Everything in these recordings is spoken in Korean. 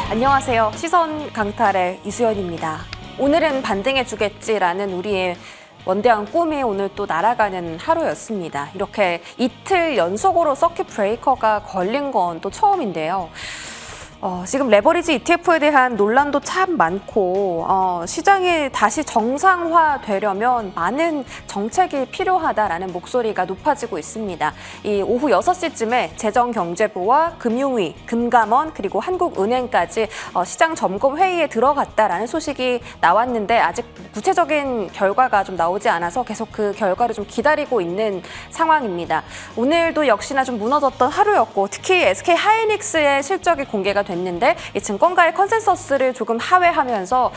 안녕하세요. 시선 강탈의 이수연입니다. 오늘은 반등해주겠지라는 우리의 원대한 꿈이 오늘 또 날아가는 하루였습니다. 이렇게 이틀 연속으로 서킷 브레이커가 걸린 건 또 처음인데요. 지금 레버리지 ETF에 대한 논란도 참 많고 시장이 다시 정상화되려면 많은 정책이 필요하다라는 목소리가 높아지고 있습니다. 이 오후 6시쯤에 재정경제부와 금융위, 금감원 그리고 한국은행까지 시장 점검 회의에 들어갔다라는 소식이 나왔는데 아직 구체적인 결과가 좀 나오지 않아서 계속 그 결과를 좀 기다리고 있는 상황입니다. 오늘도 역시나 좀 무너졌던 하루였고 특히 SK 하이닉스의 실적이 공개가 됐는데 이 증권가의 컨센서스를 조금 하회하면서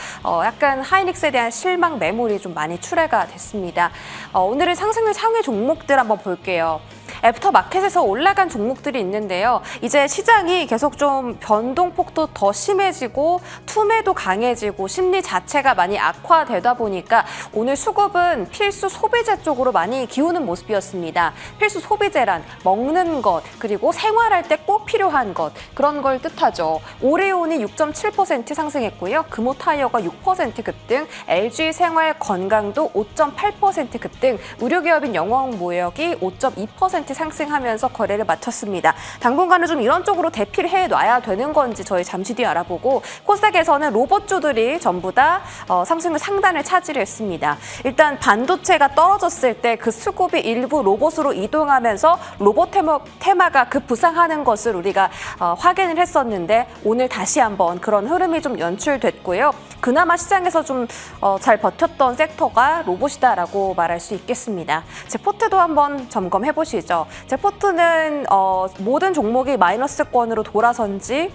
약간 하이닉스에 대한 실망 매물이 좀 많이 출회가 됐습니다. 오늘은 상승률 상위 종목들 한번 볼게요. 애프터마켓에서 올라간 종목들이 있는데요. 이제 시장이 계속 좀 변동폭도 더 심해지고 투매도 강해지고 심리 자체가 많이 악화되다 보니까 오늘 수급은 필수 소비재 쪽으로 많이 기우는 모습이었습니다. 필수 소비재란 먹는 것 그리고 생활할 때 꼭 필요한 것 그런 걸 뜻하죠. 오레온이 6.7% 상승했고요. 금호타이어가 6% 급등, LG생활 건강도 5.8% 급등, 의료기업인 영업무역이 5.2% 상승하면서 거래를 마쳤습니다. 당분간은 좀 이런 쪽으로 대피를 해놔야 되는 건지 저희 잠시 뒤에 알아보고 코스닥에서는 로봇주들이 전부 다 상승률 상단을 차지했습니다. 일단 반도체가 떨어졌을 때 그 수급이 일부 로봇으로 이동하면서 로봇 테마가 급부상하는 것을 우리가 확인을 했었는데 오늘 다시 한번 그런 흐름이 좀 연출됐고요. 그나마 시장에서 좀 잘 버텼던 섹터가 로봇이다라고 말할 수 있겠습니다. 제 포트도 한번 점검해 보시죠. 제 포트는 모든 종목이 마이너스권으로 돌아선 지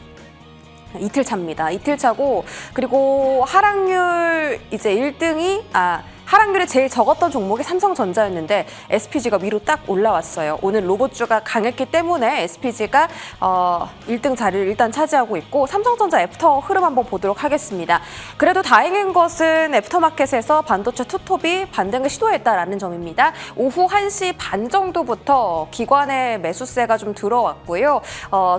이틀 차입니다. 이틀 차고 그리고 하락률 이제 1등이 하락률이 제일 적었던 종목이 삼성전자였는데 SPG가 위로 딱 올라왔어요. 오늘 로봇주가 강했기 때문에 SPG가 1등 자리를 일단 차지하고 있고 삼성전자 애프터 흐름 한번 보도록 하겠습니다. 그래도 다행인 것은 애프터마켓에서 반도체 투톱이 반등을 시도했다라는 점입니다. 오후 1시 반 정도부터 기관의 매수세가 좀 들어왔고요.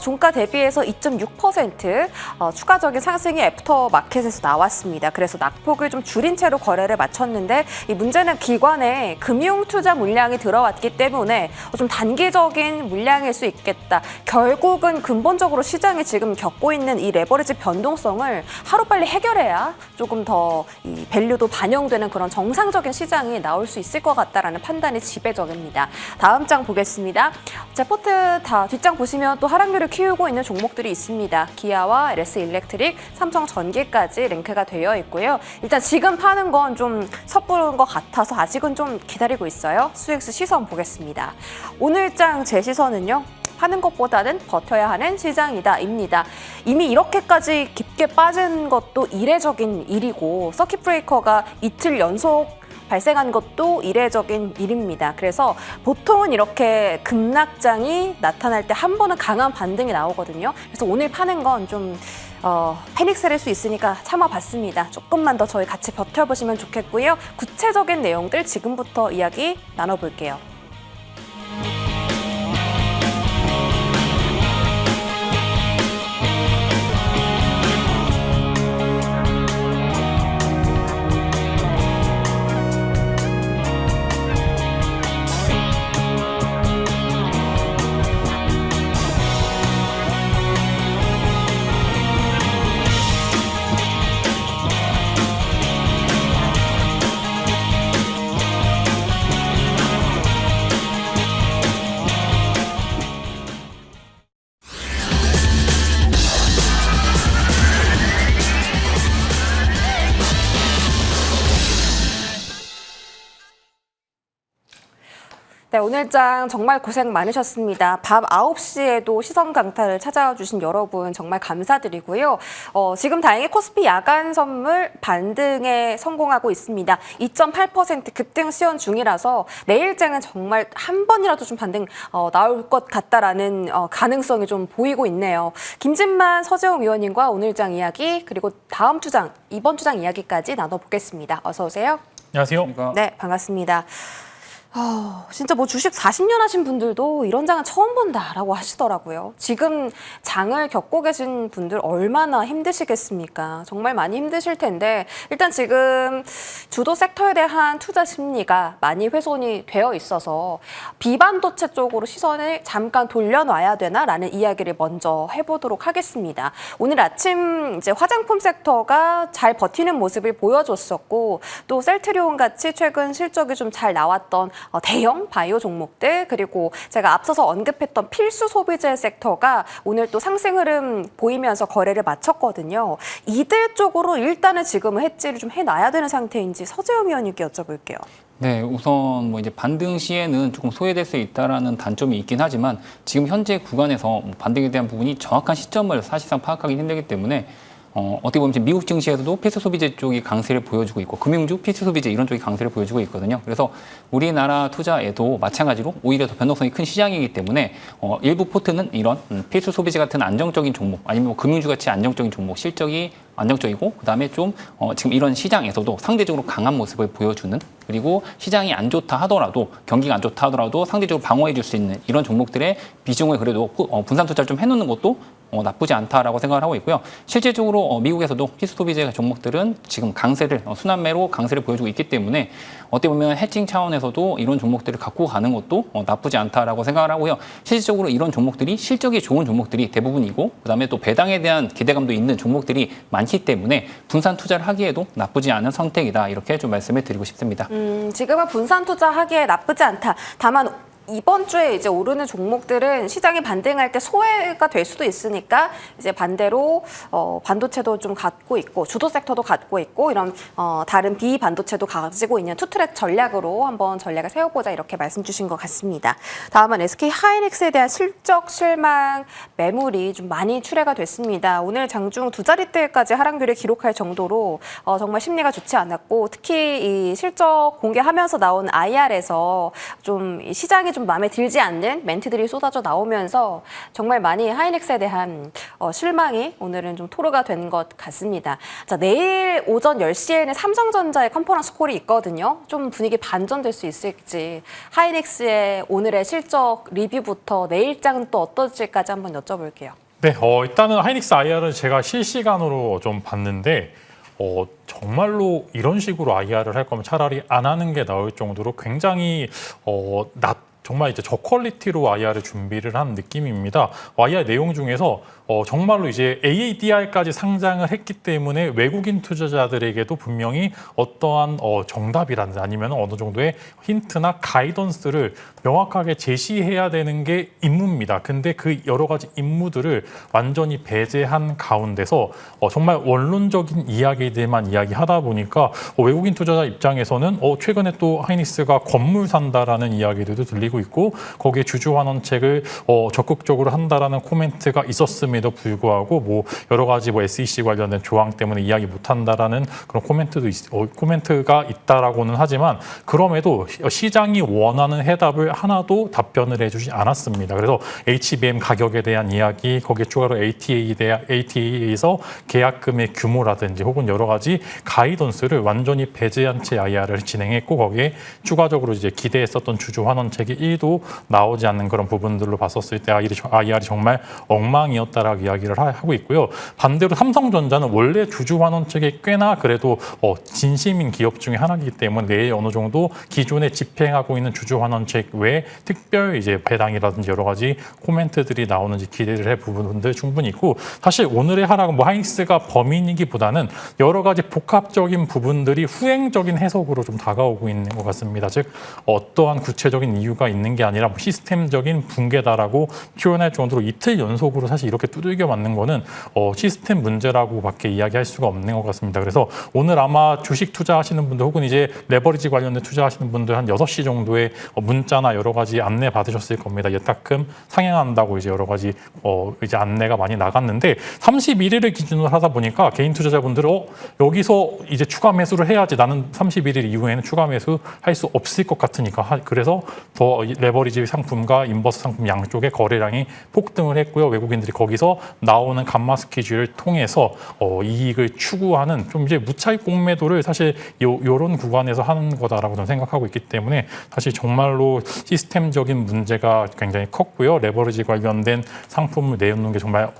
종가 대비해서 2.6% 추가적인 상승이 애프터마켓에서 나왔습니다. 그래서 낙폭을 좀 줄인 채로 거래를 마쳤는데 이 문제는 기관에 금융 투자 물량이 들어왔기 때문에 좀 단기적인 물량일 수 있겠다. 결국은 근본적으로 시장이 지금 겪고 있는 이 레버리지 변동성을 하루빨리 해결해야 조금 더 이 밸류도 반영되는 그런 정상적인 시장이 나올 수 있을 것 같다라는 판단이 지배적입니다. 다음 장 보겠습니다. 제 포트 다 뒷장 보시면 또 하락률을 키우고 있는 종목들이 있습니다. 기아와 LS 일렉트릭, 삼성전기까지 랭크가 되어 있고요. 일단 지금 파는 건 좀 섣부른 것 같아서 아직은 좀 기다리고 있어요. 수익수 시선 보겠습니다. 오늘 장 제 시선은요. 파는 것보다는 버텨야 하는 시장이다입니다. 이미 이렇게까지 깊게 빠진 것도 이례적인 일이고 서킷 브레이커가 이틀 연속 발생한 것도 이례적인 일입니다. 그래서 보통은 이렇게 급락장이 나타날 때 한 번은 강한 반등이 나오거든요. 그래서 오늘 파는 건 좀 패닉셀일 수 있으니까 참아봤습니다. 조금만 더 저희 같이 버텨보시면 좋겠고요. 구체적인 내용들 지금부터 이야기 나눠볼게요. 네, 오늘 장 정말 고생 많으셨습니다. 밤 9시에도 시선 강탈을 찾아와 주신 여러분 정말 감사드리고요. 지금 다행히 코스피 야간 선물 반등에 성공하고 있습니다. 2.8% 급등 시연 중이라서 내일장은 정말 한 번이라도 좀 반등 나올 것 같다라는 가능성이 좀 보이고 있네요. 김진만 서재웅 위원님과 오늘 장 이야기 그리고 다음 주장, 이번 주장 이야기까지 나눠보겠습니다. 어서 오세요. 안녕하세요. 네, 반갑습니다. 진짜 뭐 주식 40년 하신 분들도 이런 장은 처음 본다라고 하시더라고요. 지금 장을 겪고 계신 분들 얼마나 힘드시겠습니까? 정말 많이 힘드실 텐데 일단 지금 주도 섹터에 대한 투자 심리가 많이 훼손이 되어 있어서 비반도체 쪽으로 시선을 잠깐 돌려놔야 되나라는 이야기를 먼저 해보도록 하겠습니다. 오늘 아침 이제 화장품 섹터가 잘 버티는 모습을 보여줬었고 또 셀트리온 같이 최근 실적이 좀 잘 나왔던 대형 바이오 종목들 그리고 제가 앞서서 언급했던 필수 소비재 섹터가 오늘 또 상승 흐름 보이면서 거래를 마쳤거든요. 이들 쪽으로 일단은 지금은 해지를 좀 해놔야 되는 상태인지 서재영 위원님께 여쭤볼게요. 네, 우선 뭐 이제 반등 시에는 조금 소외될 수 있다라는 단점이 있긴 하지만 지금 현재 구간에서 반등에 대한 부분이 정확한 시점을 사실상 파악하기 힘들기 때문에 어떻게 보면 지금 미국 증시에서도 필수 소비재 쪽이 강세를 보여주고 있고 금융주, 필수 소비재 이런 쪽이 강세를 보여주고 있거든요. 그래서 우리나라 투자에도 마찬가지로 오히려 더 변동성이 큰 시장이기 때문에 일부 포트는 이런 필수 소비재 같은 안정적인 종목 아니면 뭐 금융주 같이 안정적인 종목 실적이 안정적이고 그다음에 좀 지금 이런 시장에서도 상대적으로 강한 모습을 보여주는 그리고 시장이 안 좋다 하더라도 경기가 안 좋다 하더라도 상대적으로 방어해 줄 수 있는 이런 종목들의 비중을 그래도 분산 투자를 좀 해놓는 것도 나쁘지 않다라고 생각을 하고 있고요. 실질적으로 미국에서도 필수 소비재 종목들은 지금 강세를 순환매로 강세를 보여주고 있기 때문에 어떻게 보면 해칭 차원에서도 이런 종목들을 갖고 가는 것도 나쁘지 않다라고 생각을 하고요. 실질적으로 이런 종목들이 실적이 좋은 종목들이 대부분이고 그다음에 또 배당에 대한 기대감도 있는 종목들이 많기 때문에 분산 투자를 하기에도 나쁘지 않은 선택이다 이렇게 좀 말씀을 드리고 싶습니다. 지금은 분산 투자하기에 나쁘지 않다. 다만 이번 주에 이제 오르는 종목들은 시장이 반등할 때 소외가 될 수도 있으니까 이제 반대로 반도체도 좀 갖고 있고 주도 섹터도 갖고 있고 이런 다른 비반도체도 가지고 있는 투트랙 전략으로 한번 전략을 세워보자 이렇게 말씀 주신 것 같습니다. 다음은 SK 하이닉스에 대한 실적 실망 매물이 좀 많이 출회가 됐습니다. 오늘 장중 두 자릿대까지 하락률을 기록할 정도로 정말 심리가 좋지 않았고 특히 이 실적 공개하면서 나온 IR에서 좀 시장이 좀 마음에 들지 않는 멘트들이 쏟아져 나오면서 정말 많이 하이닉스에 대한 실망이 오늘은 좀 토로가 된 것 같습니다. 자, 내일 오전 10시에는 삼성전자의 컨퍼런스 콜이 있거든요. 좀 분위기 반전될 수 있을지 하이닉스의 오늘의 실적 리뷰부터 내일장은 또 어떨지까지 한번 여쭤볼게요. 네, 일단은 하이닉스 IR은 제가 실시간으로 좀 봤는데 정말로 이런 식으로 IR을 할 거면 차라리 안 하는 게 나을 정도로 굉장히 정말 이제 저퀄리티로 IR을 준비를 한 느낌입니다. IR 내용 중에서 정말로 이제 AADR까지 상장을 했기 때문에 외국인 투자자들에게도 분명히 어떠한 정답이라든지 아니면 어느 정도의 힌트나 가이던스를 명확하게 제시해야 되는 게 임무입니다. 근데 그 여러 가지 임무들을 완전히 배제한 가운데서 정말 원론적인 이야기들만 이야기하다 보니까 외국인 투자자 입장에서는 최근에 또 하이닉스가 건물 산다라는 이야기들도 들리고 있고 거기에 주주환원책을 적극적으로 한다라는 코멘트가 있었음에도 불구하고 뭐 여러 가지 뭐 SEC 관련된 조항 때문에 이야기 못한다라는 그런 코멘트가 있다라고는 하지만 그럼에도 시장이 원하는 해답을 하나도 답변을 해주지 않았습니다. 그래서 HBM 가격에 대한 이야기, 거기에 추가로 ATA에서 계약금의 규모라든지 혹은 여러 가지 가이던스를 완전히 배제한 채 IR을 진행했고 거기에 추가적으로 이제 기대했었던 주주 환원책이 1도 나오지 않는 그런 부분들로 봤었을 때 IR이 정말 엉망이었다라고 이야기를 하고 있고요. 반대로 삼성전자는 원래 주주 환원책이 꽤나 그래도 진심인 기업 중에 하나이기 때문에 내일 어느 정도 기존에 집행하고 있는 주주 환원책 외에 특별 이제 배당이라든지 여러 가지 코멘트들이 나오는지 기대를 해 부분들 충분히 있고 사실 오늘의 하락은 뭐 하이닉스가 범인이기보다는 여러 가지 복합적인 부분들이 후행적인 해석으로 좀 다가오고 있는 것 같습니다. 즉 어떠한 구체적인 이유가 있는 게 아니라 뭐 시스템적인 붕괴다라고 표현할 정도로 이틀 연속으로 사실 이렇게 두들겨 맞는 거는 시스템 문제라고밖에 이야기할 수가 없는 것 같습니다. 그래서 오늘 아마 주식 투자하시는 분들 혹은 이제 레버리지 관련된 투자하시는 분들 한 6시 정도에 문자나 여러 가지 안내 받으셨을 겁니다. 예탁금 상향한다고 이제 여러 가지 이제 안내가 많이 나갔는데 31일을 기준으로 하다 보니까 개인 투자자분들은 여기서 이제 추가 매수를 해야지 나는 31일 이후에는 추가 매수 할 수 없을 것 같으니까 그래서 더 레버리지 상품과 인버스 상품 양쪽의 거래량이 폭등을 했고요. 외국인들이 거기서 나오는 감마 스퀴즈를 통해서 이익을 추구하는 좀 이제 무차익 공매도를 사실 요런 구간에서 하는 거다라고 저는 생각하고 있기 때문에 사실 정말로 시스템적인 문제가 굉장히 컸고요. 레버리지 관련된 상품을 내놓는 게 정말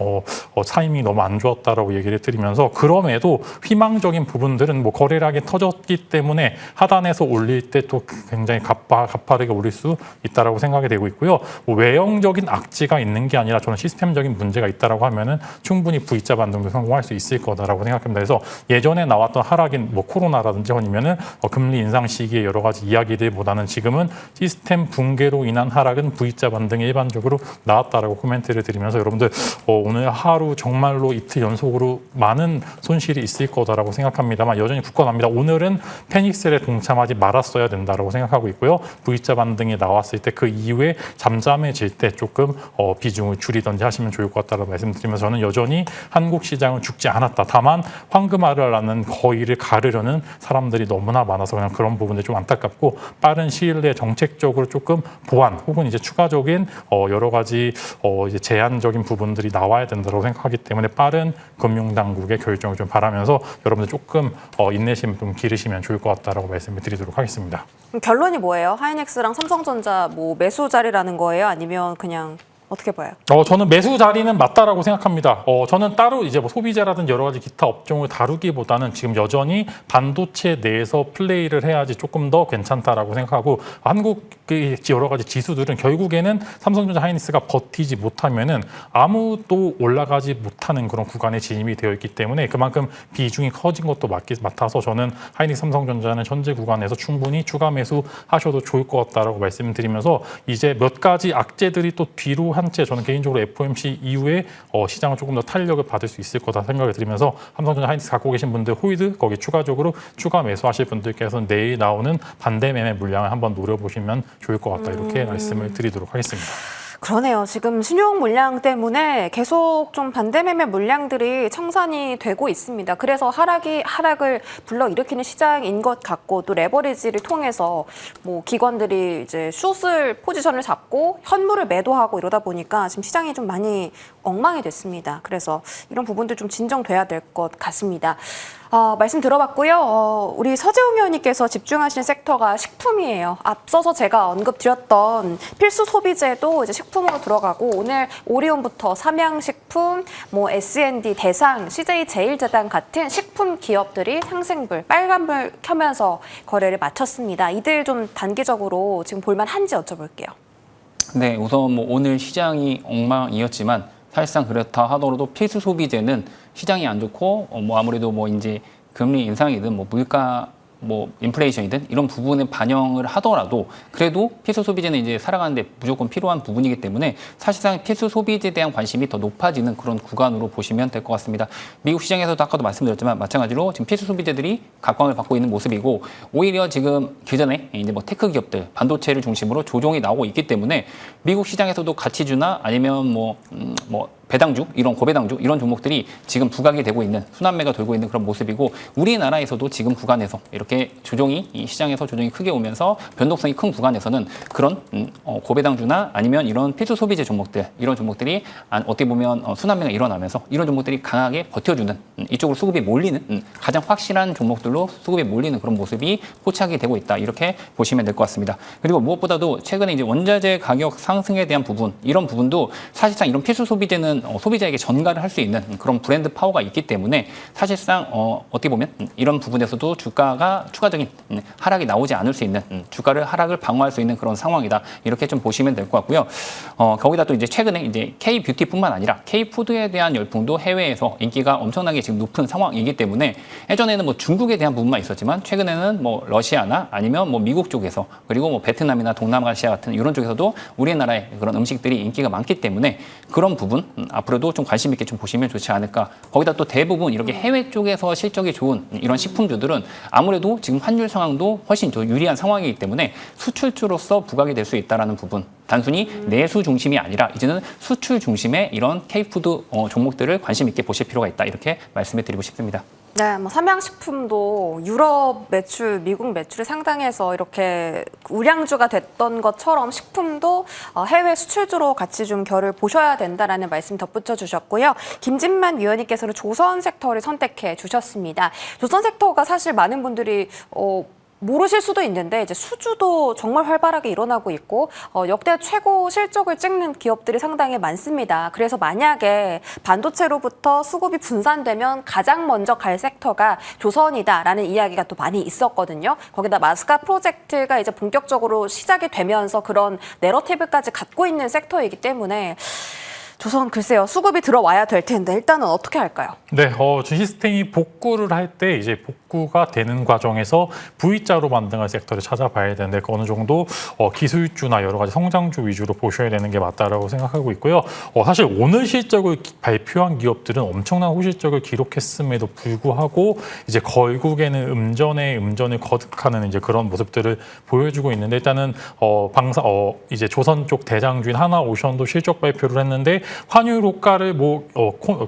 타이밍이 너무 안 좋았다라고 얘기를 드리면서 그럼에도 희망적인 부분들은 뭐 거래량이 터졌기 때문에 하단에서 올릴 때 또 굉장히 가파르게 올릴 수 있다라고 생각이 되고 있고요. 뭐 외형적인 악재가 있는 게 아니라 저는 시스템적인 문제가 있다라고 하면은 충분히 V자 반등도 성공할 수 있을 거다라고 생각합니다. 그래서 예전에 나왔던 하락인 뭐 코로나라든지 아니면은 금리 인상 시기에 여러 가지 이야기들보다는 지금은 시스템 붕괴로 인한 하락은 V자 반등이 일반적으로 나왔다라고 코멘트를 드리면서 여러분들 오늘 하루 정말로 이틀 연속으로 많은 손실이 있을 거다라고 생각합니다만 여전히 굳건합니다. 오늘은 페닉셀에 동참하지 말았어야 된다라고 생각하고 있고요. V자 반등이 나왔을 때 그 이후에 잠잠해질 때 조금 비중을 줄이든지 하시면 좋을 것 같다고 말씀드리면서 저는 여전히 한국 시장은 죽지 않았다. 다만 황금알을 거의를 가르려는 사람들이 너무나 많아서 그냥 그런 부분들 좀 안타깝고 빠른 시일 내에 정책적으로 조금 보완 혹은 이제 추가적인 여러 가지 이제 제한적인 부분들이 나와야 된다고 생각하기 때문에 빠른 금융당국의 결정을 좀 바라면서 여러분들 조금 인내심 좀 기르시면 좋을 것 같다라고 말씀을 드리도록 하겠습니다. 그럼 결론이 뭐예요? 하이닉스랑 삼성전자 뭐 매수 자리라는 거예요? 아니면 그냥 어떻게 봐요? 저는 매수 자리는 맞다라고 생각합니다. 저는 따로 이제 뭐 소비재라든 여러 가지 기타 업종을 다루기보다는 지금 여전히 반도체 내에서 플레이를 해야지 조금 더 괜찮다라고 생각하고 한국의 여러 가지 지수들은 결국에는 삼성전자 하이닉스가 버티지 못하면은 아무도 올라가지 못하는 그런 구간에 진입이 되어 있기 때문에 그만큼 비중이 커진 것도 맞아서 저는 하이닉스 삼성전자는 현재 구간에서 충분히 추가 매수하셔도 좋을 것 같다라고 말씀드리면서 이제 몇 가지 악재들이 또 뒤로 한 채 저는 개인적으로 FOMC 이후에 시장을 조금 더 탄력을 받을 수 있을 거다 생각을 드리면서 삼성전자 하이닉스 갖고 계신 분들 홀드 거기 추가적으로 추가 매수하실 분들께서는 내일 나오는 반대 매매 물량을 한번 노려보시면 좋을 것 같다 이렇게 말씀을 드리도록 하겠습니다. 그러네요. 지금 신용 물량 때문에 계속 좀 반대매매 물량들이 청산이 되고 있습니다. 그래서 하락을 불러일으키는 시장인 것 같고 또 레버리지를 통해서 뭐 기관들이 이제 숏을 포지션을 잡고 현물을 매도하고 이러다 보니까 지금 시장이 좀 많이 엉망이 됐습니다. 그래서 이런 부분들 좀 진정돼야 될 것 같습니다. 말씀 들어봤고요. 우리 서재웅 의원님께서 집중하신 섹터가 식품이에요. 앞서서 제가 언급드렸던 필수 소비재도 이제 식품으로 들어가고 오늘 오리온부터 삼양식품, 뭐 S&D, 대상, CJ제일제당 같은 식품 기업들이 상승불, 빨간불 켜면서 거래를 마쳤습니다. 이들 좀 단기적으로 지금 볼만한지 여쭤볼게요. 네, 우선 뭐 오늘 시장이 엉망이었지만 사실상 그렇다 하더라도 필수 소비재는 시장이 안 좋고 뭐 아무래도 뭐 이제 금리 인상이든 뭐 물가 뭐 인플레이션이든 이런 부분에 반영을 하더라도 그래도 필수 소비재는 이제 살아가는데 무조건 필요한 부분이기 때문에 사실상 필수 소비재에 대한 관심이 더 높아지는 그런 구간으로 보시면 될 것 같습니다. 미국 시장에서도 아까도 말씀드렸지만 마찬가지로 지금 필수 소비재들이 각광을 받고 있는 모습이고 오히려 지금 그전에 이제 뭐 테크 기업들 반도체를 중심으로 조정이 나오고 있기 때문에 미국 시장에서도 가치주나 아니면 뭐 배당주, 이런 고배당주, 이런 종목들이 지금 부각이 되고 있는 순환매가 돌고 있는 그런 모습이고 우리나라에서도 지금 구간에서 이렇게 이 시장에서 조정이 크게 오면서 변동성이 큰 구간에서는 그런 고배당주나 아니면 이런 필수 소비재 종목들, 이런 종목들이 어떻게 보면 순환매가 일어나면서 이런 종목들이 강하게 버텨주는 이쪽으로 수급이 몰리는 가장 확실한 종목들로 수급이 몰리는 그런 모습이 포착이 되고 있다. 이렇게 보시면 될 것 같습니다. 그리고 무엇보다도 최근에 이제 원자재 가격 상승에 대한 부분, 이런 부분도 사실상 이런 필수 소비재는 소비자에게 전가를 할 수 있는 그런 브랜드 파워가 있기 때문에 사실상 어떻게 보면 이런 부분에서도 주가가 추가적인 하락이 나오지 않을 수 있는 하락을 방어할 수 있는 그런 상황이다. 이렇게 좀 보시면 될 것 같고요. 거기다 또 이제 최근에 이제 K-뷰티뿐만 아니라 K-푸드에 대한 열풍도 해외에서 인기가 엄청나게 지금 높은 상황이기 때문에 예전에는 뭐 중국에 대한 부분만 있었지만 최근에는 뭐 러시아나 아니면 뭐 미국 쪽에서 그리고 뭐 베트남이나 동남아시아 같은 이런 쪽에서도 우리나라의 그런 음식들이 인기가 많기 때문에 그런 부분 앞으로도 좀 관심 있게 좀 보시면 좋지 않을까. 거기다 또 대부분 이렇게 해외 쪽에서 실적이 좋은 이런 식품주들은 아무래도 지금 환율 상황도 훨씬 더 유리한 상황이기 때문에 수출주로서 부각이 될 수 있다는 부분. 단순히 내수 중심이 아니라 이제는 수출 중심의 이런 K푸드 종목들을 관심 있게 보실 필요가 있다. 이렇게 말씀을 드리고 싶습니다. 네, 뭐 삼양식품도 유럽 매출, 미국 매출이 상당해서 이렇게 우량주가 됐던 것처럼 식품도 해외 수출주로 같이 좀 결을 보셔야 된다라는 말씀 덧붙여 주셨고요. 김진만 위원님께서는 조선 섹터를 선택해 주셨습니다. 조선 섹터가 사실 많은 분들이 모르실 수도 있는데 이제 수주도 정말 활발하게 일어나고 있고 역대 최고 실적을 찍는 기업들이 상당히 많습니다. 그래서 만약에 반도체로부터 수급이 분산되면 가장 먼저 갈 섹터가 조선이다라는 이야기가 또 많이 있었거든요. 거기다 마스카 프로젝트가 이제 본격적으로 시작이 되면서 그런 내러티브까지 갖고 있는 섹터이기 때문에 조선 글쎄요, 수급이 들어와야 될 텐데 일단은 어떻게 할까요? 네, 시스템이 복구를 할 때 이제 복구가 되는 과정에서 V자로 만드는 섹터를 찾아봐야 되는데 어느 정도 기술주나 여러 가지 성장주 위주로 보셔야 되는 게 맞다라고 생각하고 있고요. 사실 오늘 실적을 발표한 기업들은 엄청난 호실적을 기록했음에도 불구하고 이제 결국에는 음전을 거듭하는 이제 그런 모습들을 보여주고 있는데 일단은 이제 조선 쪽 대장주인 하나오션도 실적 발표를 했는데 환율 효과를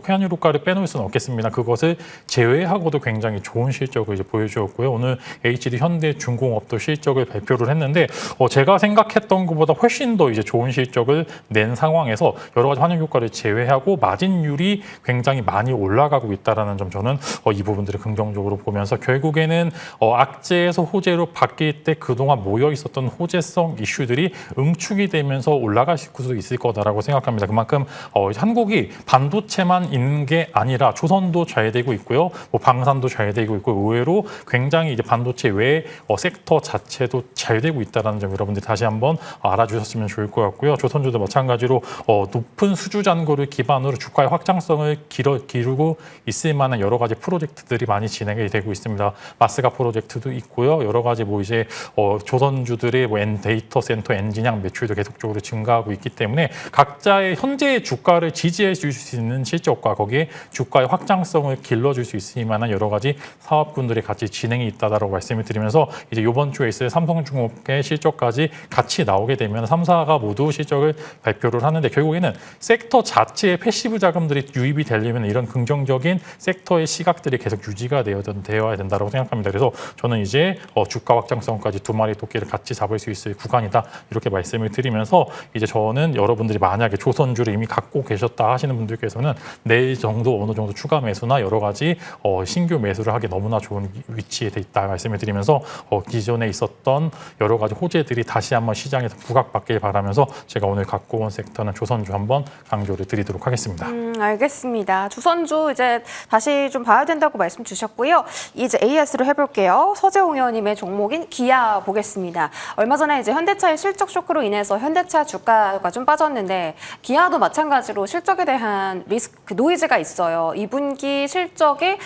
환율 효과를 빼놓을 수는 없겠습니다. 그것을 제외하고도 굉장히 좋은 실적을 이제 보여주었고요. 오늘 HD 현대중공업도 실적을 발표를 했는데 제가 생각했던 것보다 훨씬 더 이제 좋은 실적을 낸 상황에서 여러 가지 환율 효과를 제외하고 마진율이 굉장히 많이 올라가고 있다라는 점 저는 이 부분들을 긍정적으로 보면서 결국에는 악재에서 호재로 바뀔 때 그동안 모여 있었던 호재성 이슈들이 응축이 되면서 올라갈 수도 있을 거다라고 생각합니다. 그만큼 한국이 반도체만 있는 게 아니라 조선도 잘 되고 있고요, 뭐 방산도 잘 되고 있고 의외로 굉장히 이제 반도체 외 섹터 자체도 잘 되고 있다는 점 여러분들 다시 한번 알아주셨으면 좋을 것 같고요. 조선주도 마찬가지로 높은 수주 잔고를 기반으로 주가의 확장성을 기르고 있을 만한 여러 가지 프로젝트들이 많이 진행이 되고 있습니다. 마스가 프로젝트도 있고요. 여러 가지 뭐 이제 조선주들의 뭐 데이터 센터 엔지니어 매출도 계속적으로 증가하고 있기 때문에 각자의 현재의 주가를 지지해 줄 수 있는 실적과 거기에 주가의 확장성을 길러줄 수 있을 만한 여러 가지 사업군들이 같이 진행이 있다라고 말씀을 드리면서 이제 이번 주에 있을 삼성중공업의 실적까지 같이 나오게 되면 3사가 모두 실적을 발표를 하는데 결국에는 섹터 자체의 패시브 자금들이 유입이 되려면 이런 긍정적인 섹터의 시각들이 계속 유지가 되어야 된다고 생각합니다. 그래서 저는 이제 주가 확장성까지 두 마리 토끼를 같이 잡을 수 있을 구간이다 이렇게 말씀을 드리면서 이제 저는 여러분들이 만약에 조선주를 이미 갖고 계셨다 하시는 분들께서는 내일 정도 어느 정도 추가 매수나 여러 가지 신규 매수를 하기 너무나 좋은 위치에 돼 있다 말씀을 드리면서 기존에 있었던 여러 가지 호재들이 다시 한번 시장에서 부각받길 바라면서 제가 오늘 갖고 온 섹터는 조선주 한번 강조를 드리도록 하겠습니다. 알겠습니다. 조선주 이제 다시 좀 봐야 된다고 말씀 주셨고요. 이제 AS로 해볼게요. 서재홍 의원님의 종목인 기아 보겠습니다. 얼마 전에 이제 현대차의 실적 쇼크로 인해서 현대차 주가가 좀 빠졌는데 기아도 마찬가지로 실적에 대한 리스크, 노이즈가 있어요. 2분기 실적이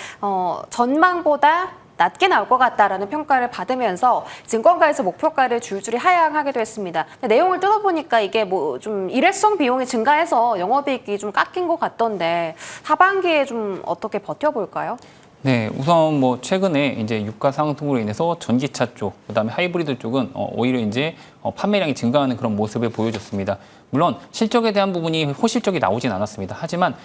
전망보다 낮게 나올 것 같다라는 평가를 받으면서 증권가에서 목표가를 줄줄이 하향하기도 했습니다. 내용을 뜯어보니까 이게 뭐 좀 일회성 비용이 증가해서 영업이익이 좀 깎인 것 같던데 하반기에 좀 어떻게 버텨볼까요? 네, 우선 뭐 최근에 이제 유가 상승으로 인해서 전기차 쪽, 그다음에 하이브리드 쪽은 오히려 이제 판매량이 증가하는 그런 모습을 보여줬습니다. 물론 실적에 대한 부분이 호실적이 나오진 않았습니다. 하지만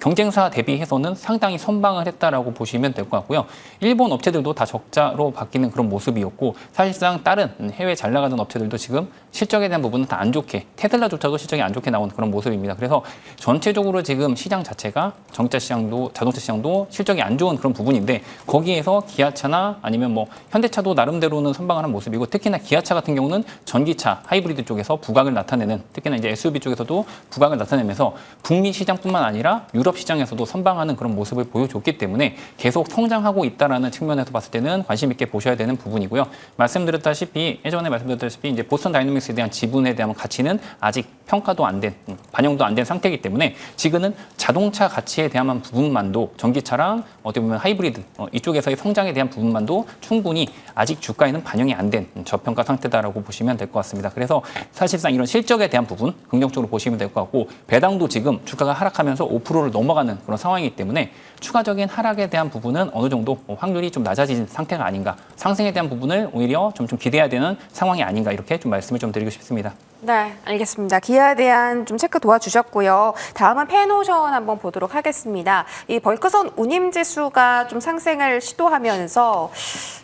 경쟁사 대비해서는 상당히 선방을 했다라고 보시면 될 것 같고요. 일본 업체들도 다 적자로 바뀌는 그런 모습이었고 사실상 다른 해외 잘 나가는 업체들도 지금 실적에 대한 부분은 다 안 좋게, 테슬라조차도 실적이 안 좋게 나오는 그런 모습입니다. 그래서 전체적으로 지금 시장 자체가 전기차 시장도 자동차 시장도 실적이 안 좋은 그런 부분인데 거기에서 기아차나 아니면 뭐 현대차도 나름대로는 선방을 한 모습이고 특히나 기아차 같은 경우는 전기차, 하이브리드 쪽에서 부각을 나타내는 특히나 이제 SUV 쪽에서도 부각을 나타내면서 북미 시장뿐만 아니라 유럽 시장에서도 선방하는 그런 모습을 보여줬기 때문에 계속 성장하고 있다라는 측면에서 봤을 때는 관심 있게 보셔야 되는 부분이고요. 예전에 말씀드렸다시피 이제 보스턴 다이내믹스에 대한 지분에 대한 가치는 아직 평가도 안 된, 반영도 안 된 상태이기 때문에 지금은 자동차 가치에 대한 부분만도 전기차랑 어떻게 보면 하이브리드 이쪽에서의 성장에 대한 부분만도 충분히 아직 주가에는 반영이 안 된 저평가 상태다라고 보시면 될 것 같습니다. 그래서 사실상 이런 실적에 대한 부분 긍정적으로 보시면 될 것 같고 배당도 지금 주가가 하락하면서 5%를 넘어가는 그런 상황이기 때문에 추가적인 하락에 대한 부분은 어느 정도 확률이 좀 낮아진 상태가 아닌가, 상승에 대한 부분을 오히려 좀 기대해야 되는 상황이 아닌가 이렇게 좀 말씀을 좀 드리고 싶습니다. 네, 알겠습니다. 기아에 대한 좀 체크 도와주셨고요. 다음은 펜오션 한번 보도록 하겠습니다. 이 벌크선 운임지수가 좀 상승을 시도하면서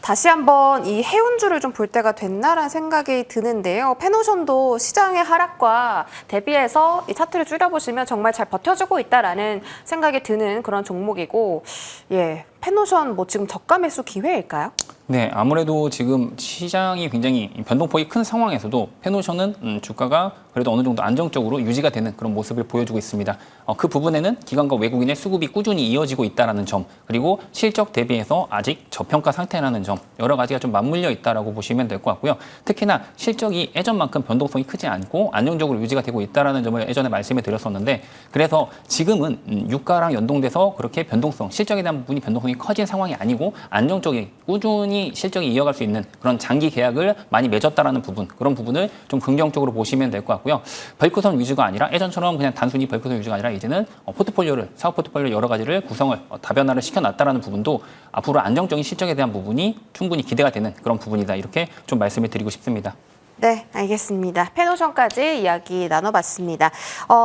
다시 한번 이 해운주를 좀 볼 때가 됐나라는 생각이 드는데요. 펜오션도 시장의 하락과 대비해서 이 차트를 줄여보시면 정말 잘 버텨주고 있다라는 생각이 드는 그런 종목이고, 예, 펜오션 뭐 지금 저가 매수 기회일까요? 네, 아무래도 지금 시장이 굉장히 변동폭이 큰 상황에서도 펜오션은 주가가 그래도 어느 정도 안정적으로 유지가 되는 그런 모습을 보여주고 있습니다. 그 부분에는 기관과 외국인의 수급이 꾸준히 이어지고 있다는 점, 그리고 실적 대비해서 아직 저평가 상태라는 점, 여러 가지가 좀 맞물려 있다라고 보시면 될 것 같고요. 특히나 실적이 예전만큼 변동성이 크지 않고 안정적으로 유지가 되고 있다는 점을 예전에 말씀을 드렸었는데, 그래서 지금은 유가랑 연동돼서 그렇게 변동성, 실적에 대한 부분이 변동성이 커진 상황이 아니고 안정적인 꾸준히 실적이 이어갈 수 있는 그런 장기 계약을 많이 맺었다라는 부분, 그런 부분을 좀 긍정적으로 보시면 될 것 같고요. 벌크선 위주가 아니라 예전처럼 그냥 단순히 벌크선 위주가 아니라 이제는 포트폴리오를, 사업 포트폴리오 여러 가지를 구성을 다변화를 시켜놨다라는 부분도 앞으로 안정적인 실적에 대한 부분이 충분히 기대가 되는 그런 부분이다, 이렇게 좀 말씀을 드리고 싶습니다. 네, 알겠습니다. 펜오션까지 이야기 나눠봤습니다.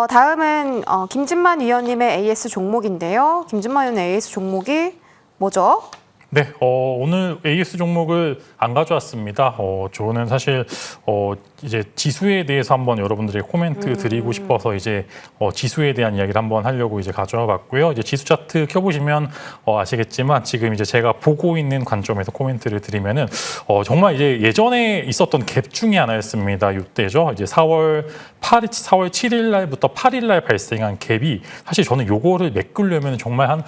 다음은 김진만 위원님의 AS 종목인데요. 김진만 위원의 AS 종목이 뭐죠? 네, 오늘 AS 종목을 안 가져왔습니다. 저는 사실 이제 지수에 대해서 한번 여러분들에게 코멘트 드리고 싶어서 이제 지수에 대한 이야기를 한번 하려고 이제 가져와 봤고요. 이제 지수 차트 켜보시면 아시겠지만 지금 이제 제가 보고 있는 관점에서 코멘트를 드리면은 정말 이제 예전에 있었던 갭 중에 하나였습니다. 이때죠. 이제 4월 7일 날부터 8일 날 발생한 갭이 사실 저는 요거를 메꾸려면 정말 한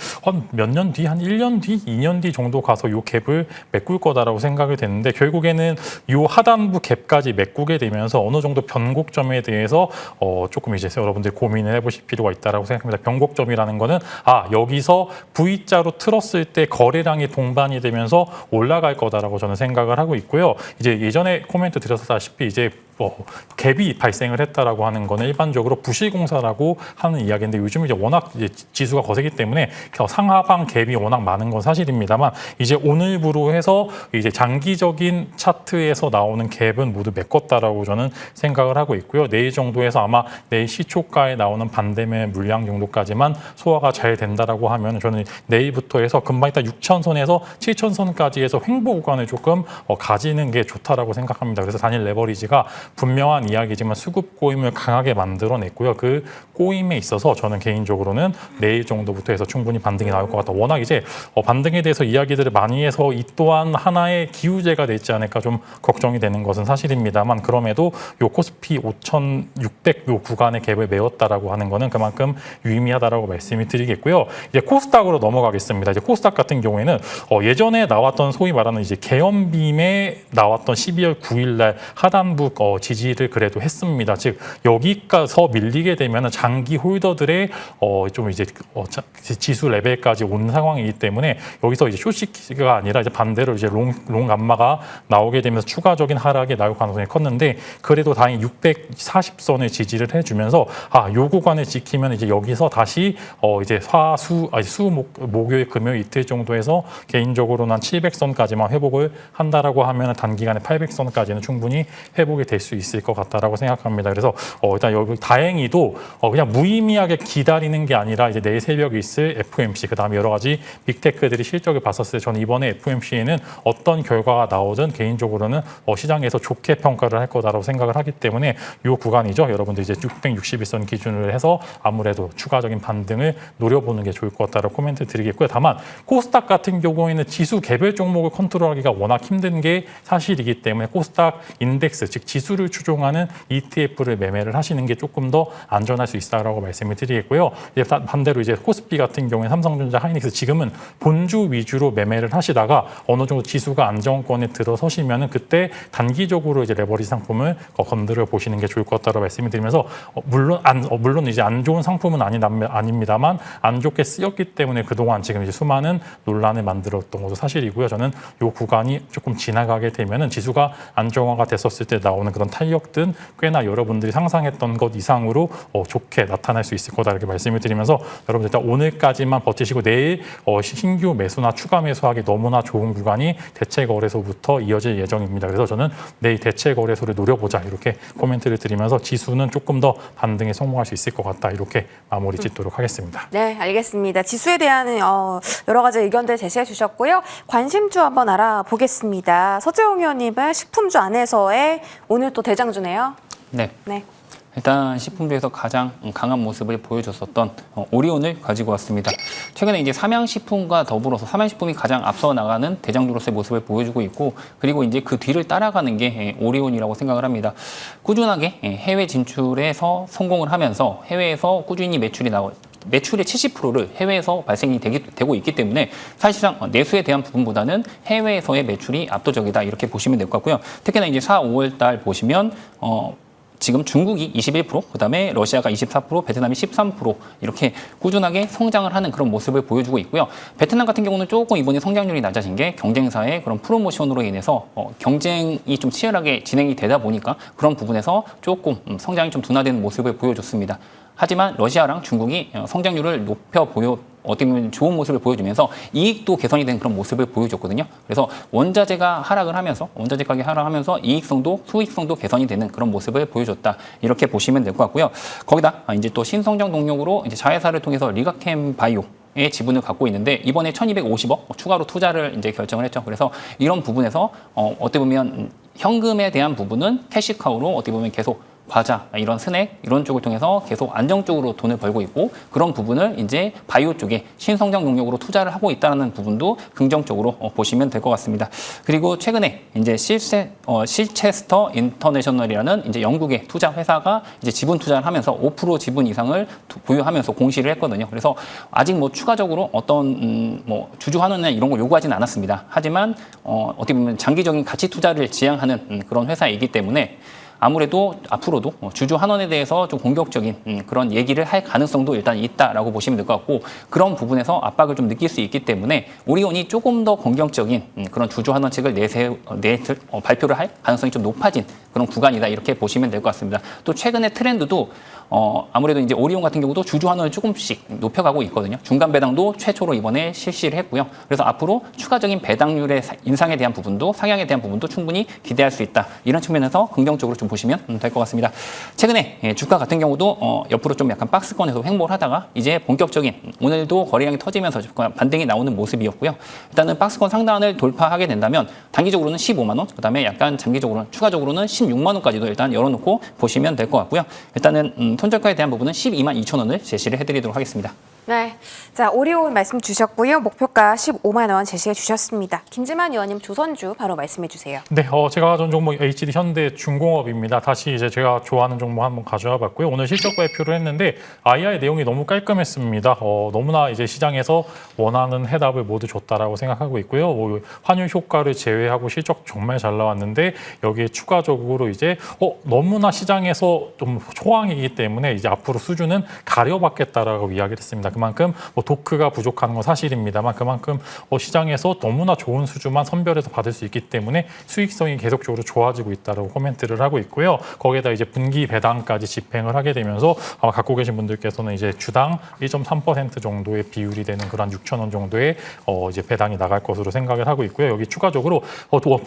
몇 년 뒤, 한 1년 뒤, 2년 뒤 정도 가서 요 갭을 메꿀 거다라고 생각이 됐는데, 결국에는 요 하단부 갭까지 메꾸게 되면서 어느 정도 변곡점에 대해서 조금 이제 여러분들이 고민을 해보실 필요가 있다라고 생각합니다. 변곡점이라는 거는 여기서 V자로 틀었을 때 거래량이 동반이 되면서 올라갈 거다라고 저는 생각을 하고 있고요. 이제 예전에 코멘트 드렸다시피 이제 갭이 발생을 했다라고 하는 거는 일반적으로 부실공사라고 하는 이야기인데, 요즘 이제 워낙 이제 지수가 거세기 때문에 상하방 갭이 워낙 많은 건 사실입니다만, 이제 오늘부로 해서 이제 장기적인 차트에서 나오는 갭은 모두 메꿨다라고 저는 생각을 하고 있고요. 내일 정도에서 아마 내일 시초가에 나오는 반대매 물량 정도까지만 소화가 잘 된다라고 하면 저는 내일부터 해서 금방 일단 6,000선에서 7,000선까지 해서 횡보 구간을 조금 가지는 게 좋다라고 생각합니다. 그래서 단일 레버리지가 분명한 이야기지만 수급 꼬임을 강하게 만들어냈고요. 그 꼬임에 있어서 저는 개인적으로는 내일 정도부터 해서 충분히 반등이 나올 것 같다. 워낙 이제 반등에 대해서 이야기들을 많이 해서 이 또한 하나의 기우제가 되지 않을까 좀 걱정이 되는 것은 사실입니다만, 그럼에도 요 코스피 5,600 요 구간의 갭을 메웠다라고 하는 거는 그만큼 유의미하다라고 말씀을 드리겠고요. 이제 코스닥으로 넘어가겠습니다. 이제 코스닥 같은 경우에는 예전에 나왔던 소위 말하는 이제 계엄빔에 나왔던 12월 9일 날 하단부 지지를 그래도 했습니다. 즉 여기까지 밀리게 되면 장기 홀더들의 좀 이제 지수 레벨까지 온 상황이기 때문에 여기서 이제 숏시키가 아니라 이제 반대로 이제 롱 감마가 나오게 되면서 추가적인 하락이 나올 가능성이 컸는데, 그래도 다행히 640선을 지지를 해주면서 요 구간을 지키면 이제 여기서 다시 이제 목요일 금요일 이틀 정도에서 개인적으로는 한 700선까지만 회복을 한다라고 하면 단기간에 800선까지는 충분히 회복이 될 수 있을 것 같다라고 생각합니다. 그래서 일단 여기 다행히도 그냥 무의미하게 기다리는 게 아니라 이제 내일 새벽에 있을 FOMC, 그다음에 여러 가지 빅테크들이 실적을 봤었을 때 저는 이번에 FOMC에는 어떤 결과가 나오든 개인적으로는 시장에서 좋게 평가를 할 거다라고 생각을 하기 때문에 이 구간이죠. 여러분들 이제 661선 기준으로 해서 아무래도 추가적인 반등을 노려보는 게 좋을 것 같다라고 코멘트 드리겠고요. 다만 코스닥 같은 경우에는 지수 개별 종목을 컨트롤하기가 워낙 힘든 게 사실이기 때문에 코스닥 인덱스, 즉 지수를 추종하는 ETF를 매매를 하시는 게 조금 더 안전할 수 있다라고 말씀을 드리겠고요. 이제 반대로 이제 코스피 같은 경우에 삼성전자, 하이닉스 지금은 본주 위주로 매매를 하시다가 어느 정도 지수가 안정권에 들어서시면은 그때 단기적으로 이제 레버리지 상품을 건드려 보시는 게 좋을 것 같다고 말씀을 드리면서 물론 이제 안 좋은 상품은 아닙니다만 안 좋게 쓰였기 때문에 그동안 지금 이제 수많은 논란을 만들었던 것도 사실이고요. 저는 이 구간이 조금 지나가게 되면은 지수가 안정화가 됐었을 때 나오는 그런 이번 탄력든 꽤나 여러분들이 상상했던 것 이상으로 좋게 나타날 수 있을 거다 이렇게 말씀을 드리면서 여러분 일단 오늘까지만 버티시고 내일 신규 매수나 추가 매수하기 너무나 좋은 구간이 대체 거래소부터 이어질 예정입니다. 그래서 저는 내일 대체 거래소를 노려보자 이렇게 코멘트를 드리면서 지수는 조금 더 반등에 성공할 수 있을 것 같다 이렇게 마무리 짓도록 하겠습니다. 네, 알겠습니다. 지수에 대한 여러 가지 의견들 제시해 주셨고요. 관심주 한번 알아보겠습니다. 서재홍 의원님은 식품주 안에서의 오늘 또 대장주네요. 네. 네. 일단 식품주에서 가장 강한 모습을 보여줬었던 오리온을 가지고 왔습니다. 최근에 이제 삼양식품과 더불어서 삼양식품이 가장 앞서 나가는 대장주로서의 모습을 보여주고 있고, 그리고 이제 그 뒤를 따라가는 게 오리온이라고 생각을 합니다. 꾸준하게 해외 진출에서 성공을 하면서 해외에서 꾸준히 매출의 70%를 해외에서 발생이 되고 있기 때문에 사실상 내수에 대한 부분보다는 해외에서의 매출이 압도적이다 이렇게 보시면 될 것 같고요. 특히나 이제 4, 5월 달 보시면 지금 중국이 21%, 그다음에 러시아가 24%, 베트남이 13% 이렇게 꾸준하게 성장을 하는 그런 모습을 보여주고 있고요. 베트남 같은 경우는 조금 이번에 성장률이 낮아진 게 경쟁사의 그런 프로모션으로 인해서 경쟁이 좀 치열하게 진행이 되다 보니까 그런 부분에서 조금 성장이 좀 둔화되는 모습을 보여줬습니다. 하지만 러시아랑 중국이 성장률을 어떻게 보면 좋은 모습을 보여주면서 이익도 개선이 된 그런 모습을 보여줬거든요. 그래서 원자재가 하락을 하면서 원자재 가격이 하락하면서 이익성도 수익성도 개선이 되는 그런 모습을 보여줬다 이렇게 보시면 될 것 같고요. 거기다 이제 또 신성장 동력으로 이제 자회사를 통해서 리가캠 바이오의 지분을 갖고 있는데 이번에 1,250억 추가로 투자를 이제 결정을 했죠. 그래서 이런 부분에서 어떻게 보면 현금에 대한 부분은 캐시카우로 어떻게 보면 계속 과자, 이런 스낵, 이런 쪽을 통해서 계속 안정적으로 돈을 벌고 있고 그런 부분을 이제 바이오 쪽에 신성장 동력으로 투자를 하고 있다는 부분도 긍정적으로 보시면 될 것 같습니다. 그리고 최근에 이제 실체스터 인터내셔널이라는 이제 영국의 투자 회사가 이제 지분 투자를 하면서 5% 지분 이상을 보유하면서 공시를 했거든요. 그래서 아직 뭐 추가적으로 어떤 뭐 주주 환원이나 이런 걸 요구하지는 않았습니다. 하지만 어떻게 보면 장기적인 가치 투자를 지향하는 그런 회사이기 때문에 아무래도 앞으로도 주주 환원에 대해서 좀 공격적인 그런 얘기를 할 가능성도 일단 있다라고 보시면 될 것 같고 그런 부분에서 압박을 좀 느낄 수 있기 때문에 오리온이 조금 더 공격적인 그런 주주 환원책을 발표를 할 가능성이 좀 높아진 그런 구간이다 이렇게 보시면 될 것 같습니다. 또 최근에 트렌드도 아무래도 이제 오리온 같은 경우도 주주 환원을 조금씩 높여가고 있거든요. 중간 배당도 최초로 이번에 실시를 했고요. 그래서 앞으로 추가적인 배당률의 인상에 대한 부분도 상향에 대한 부분도 충분히 기대할 수 있다. 이런 측면에서 긍정적으로 좀 보시면 될 것 같습니다. 최근에 주가 같은 경우도 옆으로 좀 약간 박스권에서 횡보를 하다가 이제 본격적인 오늘도 거래량이 터지면서 반등이 나오는 모습이었고요. 일단은 박스권 상단을 돌파하게 된다면 단기적으로는 15만 원, 그다음에 약간 장기적으로는 추가적으로는 16만 원까지도 일단 열어놓고 보시면 될 것 같고요. 일단은 손절가에 대한 부분은 12만 2천 원을 제시를 해드리도록 하겠습니다. 네, 자 오리온 말씀 주셨고요. 목표가 15만 원 제시해 주셨습니다. 김지만 의원님 조선주 바로 말씀해 주세요. 네, 제가 가져온 종목 HD 현대중공업입니다. 다시 이제 제가 좋아하는 종목 한번 가져와 봤고요. 오늘 실적 발표를 했는데 IR 내용이 너무 깔끔했습니다. 너무나 이제 시장에서 원하는 해답을 모두 줬다라고 생각하고 있고요. 환율 효과를 제외하고 실적 정말 잘 나왔는데 여기에 추가적으로 이제 너무나 시장에서 좀 초황이기 때문에 이제 앞으로 수준은 가려받겠다라고 이야기를 했습니다. 그만큼 도크가 부족한 건 사실입니다만 그만큼 시장에서 너무나 좋은 수주만 선별해서 받을 수 있기 때문에 수익성이 계속적으로 좋아지고 있다고 코멘트를 하고 있고요. 거기에다 이제 분기 배당까지 집행을 하게 되면서 아마 갖고 계신 분들께서는 이제 주당 1.3% 정도의 비율이 되는 그런 6천 원 정도의 이제 배당이 나갈 것으로 생각을 하고 있고요. 여기 추가적으로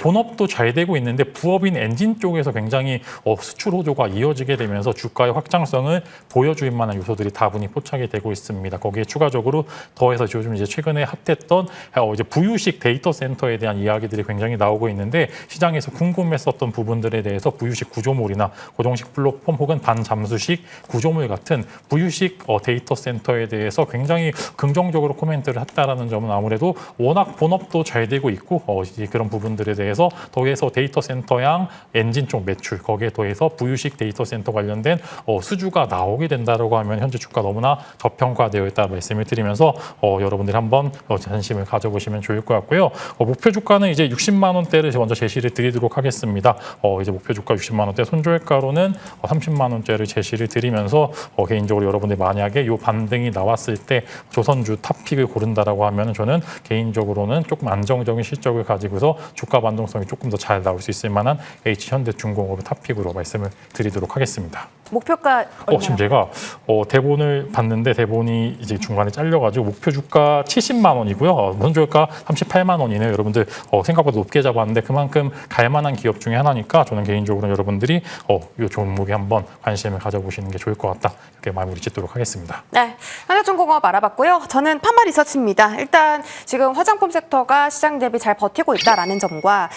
본업도 잘 되고 있는데 부업인 엔진 쪽에서 굉장히 수출 호조가 이어지게 되면서 주가의 확장성을 보여줄 만한 요소들이 다분히 포착이 되고 있습니다. 거기에 추가적으로 더해서 요즘 이제 최근에 핫했던 이제 부유식 데이터 센터에 대한 이야기들이 굉장히 나오고 있는데 시장에서 궁금했었던 부분들에 대해서 부유식 구조물이나 고정식 플랫폼 혹은 반잠수식 구조물 같은 부유식 데이터 센터에 대해서 굉장히 긍정적으로 코멘트를 했다라는 점은 아무래도 워낙 본업도 잘 되고 있고 이제 그런 부분들에 대해서 더해서 데이터 센터양 엔진 쪽 매출 거기에 더해서 부유식 데이터 센터 관련된 수주가 나오게 된다라고 하면 현재 주가 너무나 저평가되어 있다 말씀을 드리면서 여러분들이 한번 관심을 가져보시면 좋을 것 같고요. 목표 주가는 이제 60만 원대를 먼저 제시를 드리도록 하겠습니다. 이제 목표 주가 60만 20만 원대, 손절가로는 30만 원대를 제시를 드리면서 개인적으로 여러분들이 만약에 이 반등이 나왔을 때 조선주 탑픽을 고른다라고 하면 저는 개인적으로는 조금 안정적인 실적을 가지고서 주가 반동성이 조금 더 잘 나올 수 있을 만한 H현대중공업을 탑픽으로 말씀을 드리도록 하겠습니다. 목표가 얼마나? 지금 제가 대본을 봤는데 대본이 이제 중간에 잘려가지고 목표 주가 70만 원이고요. 손절가 38만 원이네요. 여러분들 생각보다 높게 잡았는데 그만큼 갈만한 기업 중에 하나니까 저는 개인적으로 여러분들이 이 종목에 한번 관심을 가져보시는 게 좋을 것 같다. 이렇게 마무리 짓도록 하겠습니다. 네, 현대중공업 알아봤고요. 저는 파마 리서치입니다. 일단 지금 화장품 섹터가 시장 대비 잘 버티고 있다라는 점과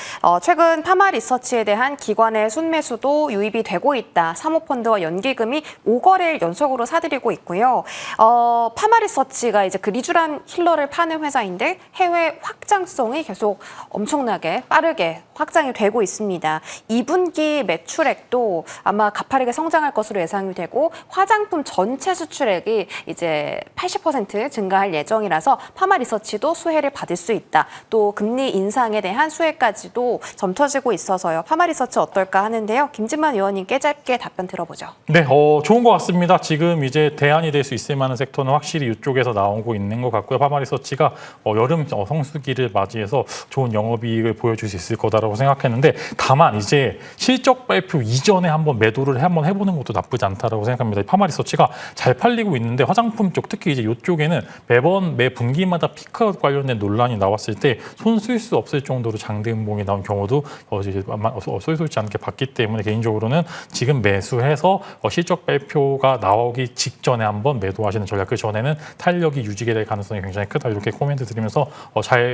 최근 파마 리서치에 대한 기관의 순매수도 유입이 되고 있다. 사모펀드와 연기금이 5거래일 연속으로 사들이고 있고요. 파마 리서치가 이제 그 리쥬란 힐러를 파는 회사인데 해외 확장성이 계속 엄청나게 빠르게 확장이 되고 있습니다. 2분기 매출액도 아마 가파르게 성장할 것으로 예상이 되고 화장품 전체 수출액이 이제 80% 증가할 예정이라서 파마 리서치도 수혜를 받을 수 있다. 또 금리 인상에 대한 수혜까지도 점쳐지고 있어서요. 파마 리서치 어떨까 하는데요. 김진만 의원님께 짧게 답변 들어보죠. 네, 좋은 것 같습니다. 지금 이제 대안이 될 수 있을 만한 섹터는 확실히 이쪽에서 나오고 있는 것 같고요. 파마 리서치가 여름 성수기를 맞이해서 좋은 영업이익을 보여줄 수 있을 거다라고 생각했는데 다만 이제 실적 발표 이전에 한번 매도를 한번 해보는 것도 나쁘지 않다라고 생각합니다. 파마 리서치가 잘 팔리고 있는데 화장품 쪽 특히 이제 이쪽에는 매번 매 분기마다 피크아웃 관련된 논란이 나왔을 때 손 쓸 수 없을 정도로 장대음봉이 나온 경우도 이제 아마 쏠쏠지 않게 봤기 때문에 개인적으로는 지금 매수해서 실적 발표가 나오기 직전에 한번 매도하시는 전략. 그 전에는 탄력이 유지가 될 가능성이 굉장히 크다. 이렇게 코멘트 드리면서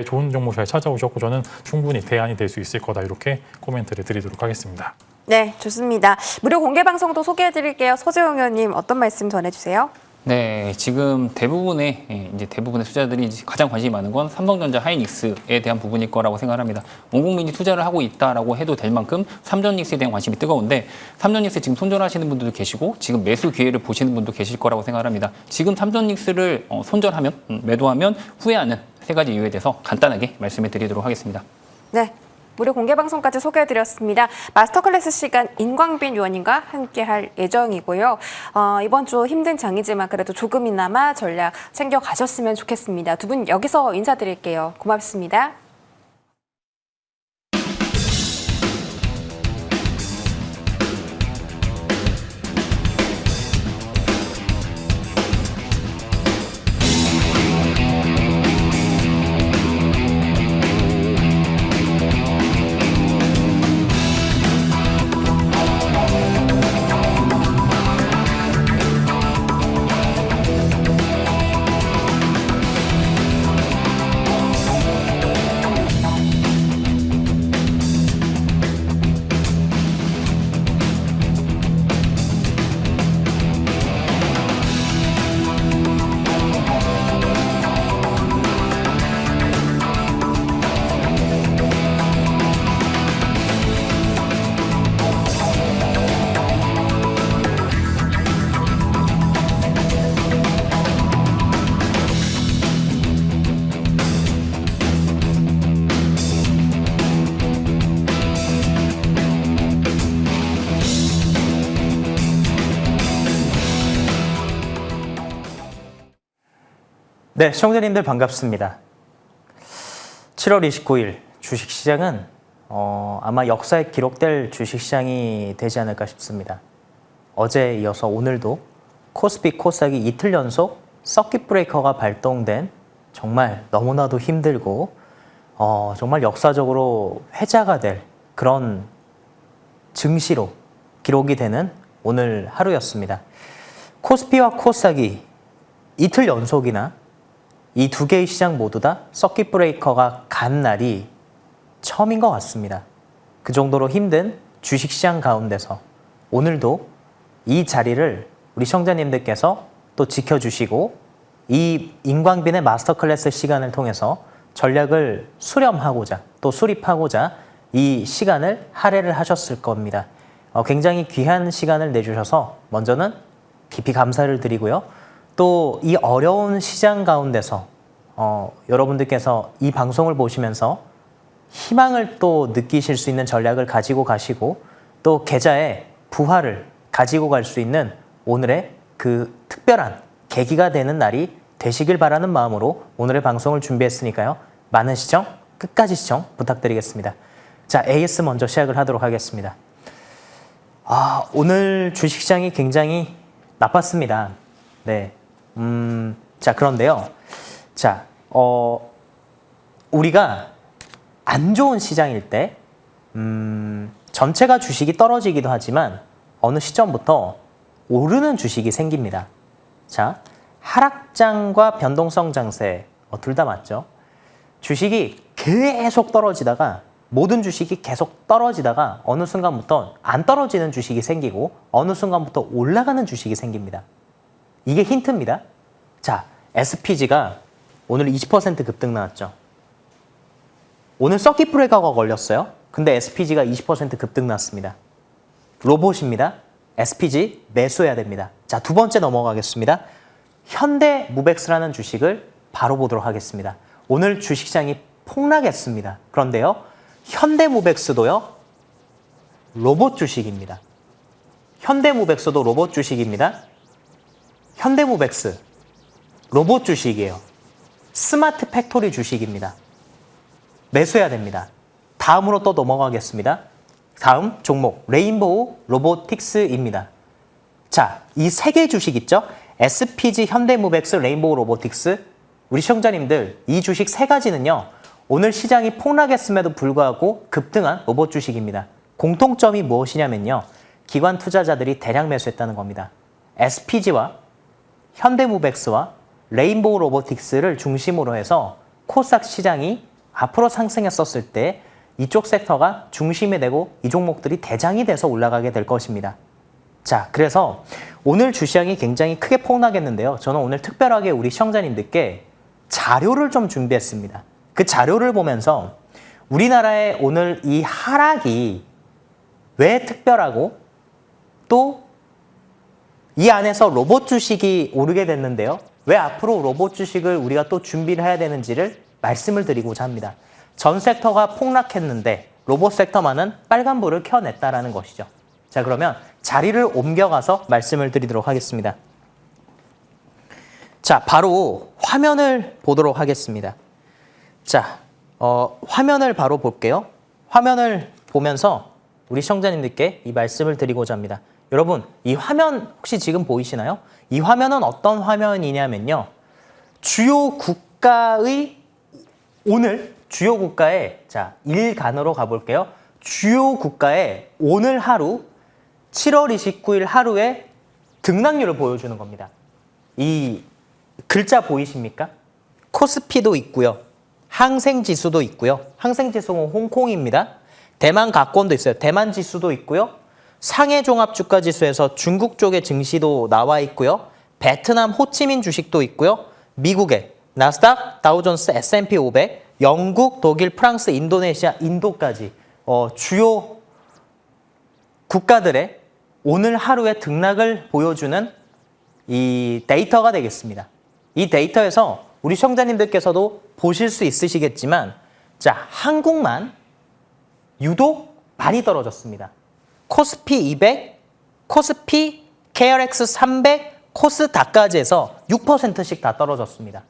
좋은 종목 잘 찾아오셨고 저는 충분히 대안이 될 수 있을 거다. 이렇게 코멘트를 드리도록 하겠습니다. 네, 좋습니다. 무료 공개 방송도 소개해드릴게요. 서재용 의원님 어떤 말씀 전해주세요. 네, 지금 대부분의 투자자들이 가장 관심이 많은 건 삼성전자, 하이닉스에 대한 부분일 거라고 생각합니다. 온 국민이 투자를 하고 있다라고 해도 될 만큼 삼전닉스에 대한 관심이 뜨거운데 삼전닉스 지금 손절하시는 분들도 계시고 지금 매수 기회를 보시는 분도 계실 거라고 생각합니다. 지금 삼전닉스를 손절하면 매도하면 후회하는 세 가지 이유에 대해서 간단하게 말씀해 드리도록 하겠습니다. 네. 무료 공개 방송까지 소개해드렸습니다. 마스터 클래스 시간 인광빈 위원님과 함께할 예정이고요. 이번 주 힘든 장이지만 그래도 조금이나마 전략 챙겨가셨으면 좋겠습니다. 두 분 여기서 인사드릴게요. 고맙습니다. 네, 시청자님들 반갑습니다. 7월 29일 주식시장은 아마 역사에 기록될 주식시장이 되지 않을까 싶습니다. 어제에 이어서 오늘도 코스피, 코스닥이 이틀 연속 서킷 브레이커가 발동된 정말 너무나도 힘들고 정말 역사적으로 회자가 될 그런 증시로 기록이 되는 오늘 하루였습니다. 코스피와 코스닥이 이틀 연속이나 이 두 개의 시장 모두 다 서킷 브레이커가 간 날이 처음인 것 같습니다. 그 정도로 힘든 주식시장 가운데서 오늘도 이 자리를 우리 시청자님들께서 또 지켜주시고 이 인광빈의 마스터 클래스 시간을 통해서 전략을 수렴하고자 또 수립하고자 이 시간을 할애를 하셨을 겁니다. 굉장히 귀한 시간을 내주셔서 먼저는 깊이 감사를 드리고요. 또 이 어려운 시장 가운데서 여러분들께서 이 방송을 보시면서 희망을 또 느끼실 수 있는 전략을 가지고 가시고 또 계좌에 부활을 가지고 갈 수 있는 오늘의 그 특별한 계기가 되는 날이 되시길 바라는 마음으로 오늘의 방송을 준비했으니까요. 많은 시청, 끝까지 시청 부탁드리겠습니다. 자, AS 먼저 시작을 하도록 하겠습니다. 오늘 주식시장이 굉장히 나빴습니다. 네. 자, 그런데요. 자, 우리가 안 좋은 시장일 때, 전체가 주식이 떨어지기도 하지만 어느 시점부터 오르는 주식이 생깁니다. 자, 하락장과 변동성 장세, 둘 다 맞죠? 주식이 계속 떨어지다가 모든 주식이 계속 떨어지다가 어느 순간부터 안 떨어지는 주식이 생기고 어느 순간부터 올라가는 주식이 생깁니다. 이게 힌트입니다. 자, SPG가 오늘 20% 급등 나왔죠. 오늘 서킷 브레이커가 걸렸어요. 근데 SPG가 20% 급등 났습니다. 로봇입니다. SPG 매수해야 됩니다. 자, 두 번째 넘어가겠습니다. 현대무백스라는 주식을 바로 보도록 하겠습니다. 오늘 주식시장이 폭락했습니다. 그런데요, 현대무백스도요, 로봇 주식입니다. 현대무백스도 로봇 주식입니다. 현대무백스, 로봇 주식이에요. 스마트 팩토리 주식입니다. 매수해야 됩니다. 다음으로 또 넘어가겠습니다. 다음 종목, 레인보우 로보틱스입니다. 자, 이 세 개 주식 있죠? SPG, 현대무백스, 레인보우 로보틱스. 우리 시청자님들, 이 주식 세 가지는요, 오늘 시장이 폭락했음에도 불구하고 급등한 로봇 주식입니다. 공통점이 무엇이냐면요, 기관 투자자들이 대량 매수했다는 겁니다. SPG와 현대무백스와 레인보우 로보틱스를 중심으로 해서 코스닥 시장이 앞으로 상승했었을 때 이쪽 섹터가 중심이 되고 이 종목들이 대장이 돼서 올라가게 될 것입니다. 자, 그래서 오늘 주시장이 굉장히 크게 폭락했는데요. 저는 오늘 특별하게 우리 시청자님들께 자료를 좀 준비했습니다. 그 자료를 보면서 우리나라의 오늘 이 하락이 왜 특별하고 또 이 안에서 로봇 주식이 오르게 됐는데요. 왜 앞으로 로봇 주식을 우리가 또 준비를 해야 되는지를 말씀을 드리고자 합니다. 전 섹터가 폭락했는데 로봇 섹터만은 빨간불을 켜냈다라는 것이죠. 자, 그러면 자리를 옮겨가서 말씀을 드리도록 하겠습니다. 자, 바로 화면을 보도록 하겠습니다. 자, 화면을 바로 볼게요. 화면을 보면서 우리 시청자님들께 이 말씀을 드리고자 합니다. 여러분, 이 화면 혹시 지금 보이시나요? 이 화면은 어떤 화면이냐면요, 주요 국가의 오늘 주요 국가의, 자, 일간으로 가볼게요. 주요 국가의 오늘 하루 7월 29일 하루의 등락률을 보여주는 겁니다. 이 글자 보이십니까? 코스피도 있고요. 항생지수도 있고요. 항생지수는 홍콩입니다. 대만 가권도 있어요. 대만 지수도 있고요. 상해 종합주가지수에서 중국 쪽의 증시도 나와 있고요. 베트남 호치민 주식도 있고요. 미국의 나스닥, 다우존스, S&P 500, 영국, 독일, 프랑스, 인도네시아, 인도까지 주요 국가들의 오늘 하루의 등락을 보여주는 이 데이터가 되겠습니다. 이 데이터에서 우리 시청자님들께서도 보실 수 있으시겠지만, 자, 한국만 유독 많이 떨어졌습니다. 코스피 200, 코스피, KRX 300, 코스닥까지 해서 6%씩 다 떨어졌습니다.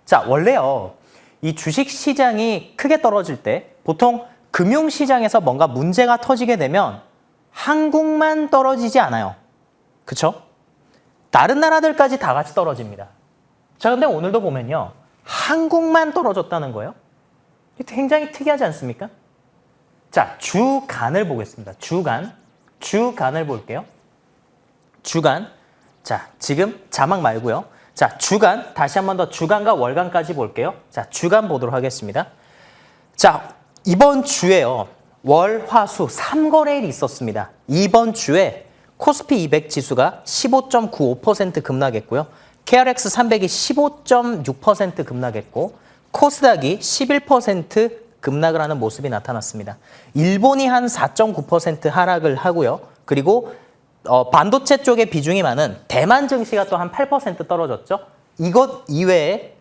자, 원래요, 이 주식시장이 크게 떨어질 때 보통 금융시장에서 뭔가 문제가 터지게 되면 한국만 떨어지지 않아요. 그쵸? 다른 나라들까지 다 같이 떨어집니다. 자, 근데 오늘도 보면요, 한국만 떨어졌다는 거예요. 굉장히 특이하지 않습니까? 자, 주간을 보겠습니다. 주간을 볼게요. 주간. 자, 지금 자막 말고요. 자, 주간, 다시 한 번 더 주간과 월간까지 볼게요. 자, 주간 보도록 하겠습니다. 자, 이번 주에요, 월, 화, 수 3거래일이 있었습니다. 이번 주에 코스피 200 지수가 15.95% 급락했고요. KRX 300이 15.6% 급락했고, 코스닥이 11% 급락을 하는 모습이 나타났습니다. 일본이 한 4.9% 하락을 하고요. 그리고 반도체 쪽에 비중이 많은 대만 증시가 또 한 8% 떨어졌죠. 이것 이외에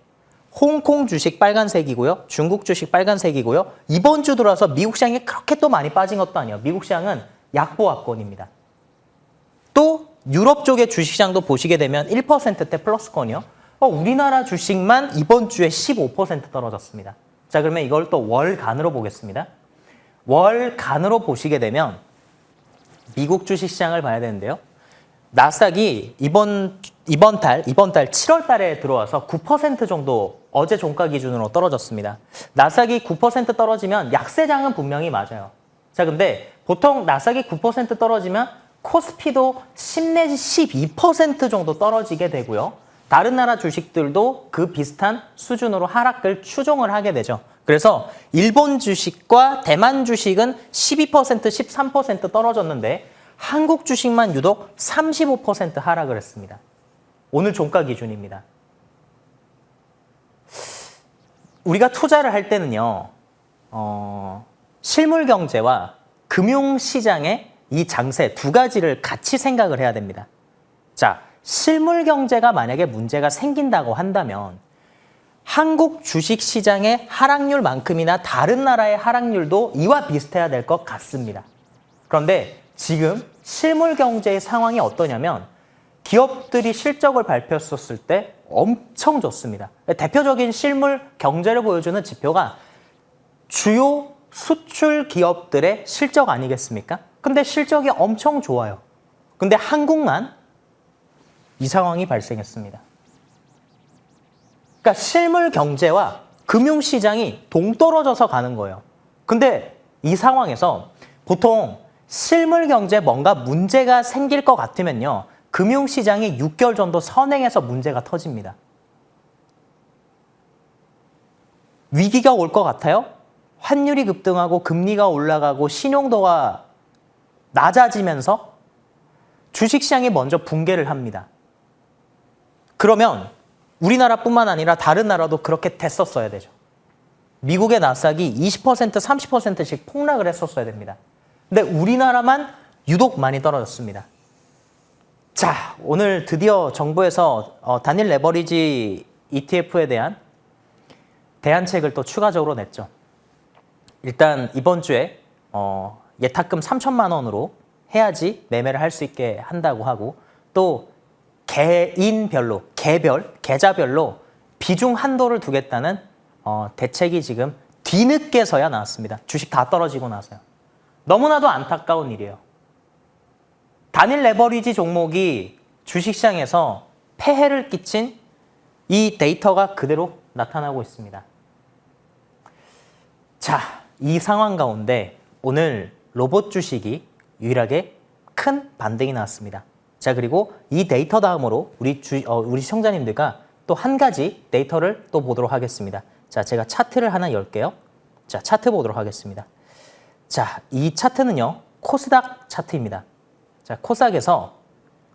홍콩 주식 빨간색이고요. 중국 주식 빨간색이고요. 이번 주 들어와서 미국 시장이 그렇게 또 많이 빠진 것도 아니에요. 미국 시장은 약보합권입니다. 또 유럽 쪽의 주식시장도 보시게 되면 1%대 플러스권이요. 우리나라 주식만 이번 주에 15% 떨어졌습니다. 자, 그러면 이걸 또 월간으로 보겠습니다. 월간으로 보시게 되면 미국 주식시장을 봐야 되는데요. 나스닥이 이번 달 7월 달에 들어와서 9% 정도 어제 종가 기준으로 떨어졌습니다. 나스닥이 9% 떨어지면 약세장은 분명히 맞아요. 자, 근데 보통 나스닥이 9% 떨어지면 코스피도 10 내지 12% 정도 떨어지게 되고요. 다른 나라 주식들도 그 비슷한 수준으로 하락을 추종을 하게 되죠. 그래서 일본 주식과 대만 주식은 12%, 13% 떨어졌는데 한국 주식만 유독 35% 하락을 했습니다. 오늘 종가 기준입니다. 우리가 투자를 할 때는요, 실물 경제와 금융 시장의 이 장세 두 가지를 같이 생각을 해야 됩니다. 자, 실물 경제가 만약에 문제가 생긴다고 한다면 한국 주식 시장의 하락률만큼이나 다른 나라의 하락률도 이와 비슷해야 될 것 같습니다. 그런데 지금 실물 경제의 상황이 어떠냐면 기업들이 실적을 발표했었을 때 엄청 좋습니다. 대표적인 실물 경제를 보여주는 지표가 주요 수출 기업들의 실적 아니겠습니까? 근데 실적이 엄청 좋아요. 근데 한국만 이 상황이 발생했습니다. 그러니까 실물 경제와 금융시장이 동떨어져서 가는 거예요. 근데 이 상황에서 보통 실물 경제에 뭔가 문제가 생길 것 같으면요, 금융시장이 6개월 정도 선행해서 문제가 터집니다. 위기가 올 것 같아요? 환율이 급등하고 금리가 올라가고 신용도가 낮아지면서 주식시장이 먼저 붕괴를 합니다. 그러면 우리나라뿐만 아니라 다른 나라도 그렇게 됐었어야 되죠. 미국의 나스닥이 20%, 30%씩 폭락을 했었어야 됩니다. 근데 우리나라만 유독 많이 떨어졌습니다. 자, 오늘 드디어 정부에서 단일 레버리지 ETF에 대한 대안책을 또 추가적으로 냈죠. 일단 이번 주에 예탁금 3천만 원으로 해야지 매매를 할 수 있게 한다고 하고, 또 개인별로, 계좌별로 비중 한도를 두겠다는 대책이 지금 뒤늦게서야 나왔습니다. 주식 다 떨어지고 나서요. 너무나도 안타까운 일이에요. 단일 레버리지 종목이 주식시장에서 폐해를 끼친 이 데이터가 그대로 나타나고 있습니다. 자, 이 상황 가운데 오늘 로봇 주식이 유일하게 큰 반등이 나왔습니다. 자, 그리고 이 데이터 다음으로 우리 시청자님들과 또 한 가지 데이터를 또 보도록 하겠습니다. 자, 제가 차트를 하나 열게요. 자, 차트 보도록 하겠습니다. 자, 이 차트는요, 코스닥 차트입니다. 자, 코스닥에서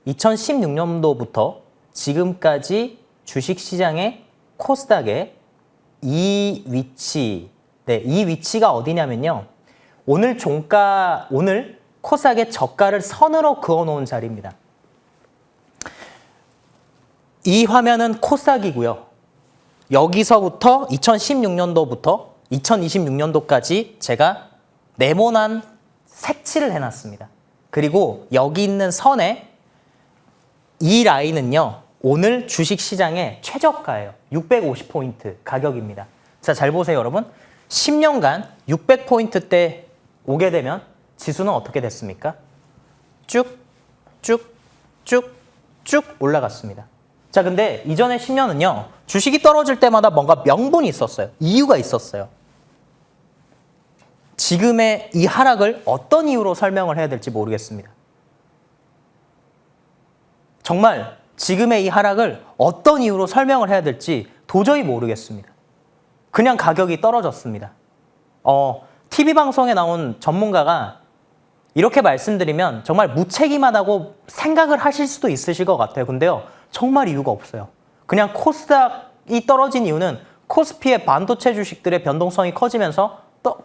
2016년도부터 지금까지 주식시장의 코스닥의 이 위치, 이 위치가 어디냐면요, 오늘 코스닥의 저가를 선으로 그어놓은 자리입니다. 이 화면은 코스닥이고요. 여기서부터 2016년도부터 2026년도까지 제가 네모난 색칠을 해놨습니다. 그리고 여기 있는 선에 이 라인은요, 오늘 주식시장의 최저가예요. 650포인트 가격입니다. 자, 잘 보세요, 여러분. 10년간 600포인트대 오게 되면 지수는 어떻게 됐습니까? 쭉 올라갔습니다. 자, 근데 이전에 10년은요, 주식이 떨어질 때마다 뭔가 명분이 있었어요. 이유가 있었어요. 지금의 이 하락을 어떤 이유로 설명을 해야 될지 모르겠습니다. 정말 지금의 이 하락을 어떤 이유로 설명을 해야 될지 도저히 모르겠습니다. 그냥 가격이 떨어졌습니다. TV방송에 나온 전문가가 이렇게 말씀드리면 정말 무책임하다고 생각을 하실 수도 있으실 것 같아요. 근데요, 정말 이유가 없어요. 그냥 코스닥이 떨어진 이유는 코스피의 반도체 주식들의 변동성이 커지면서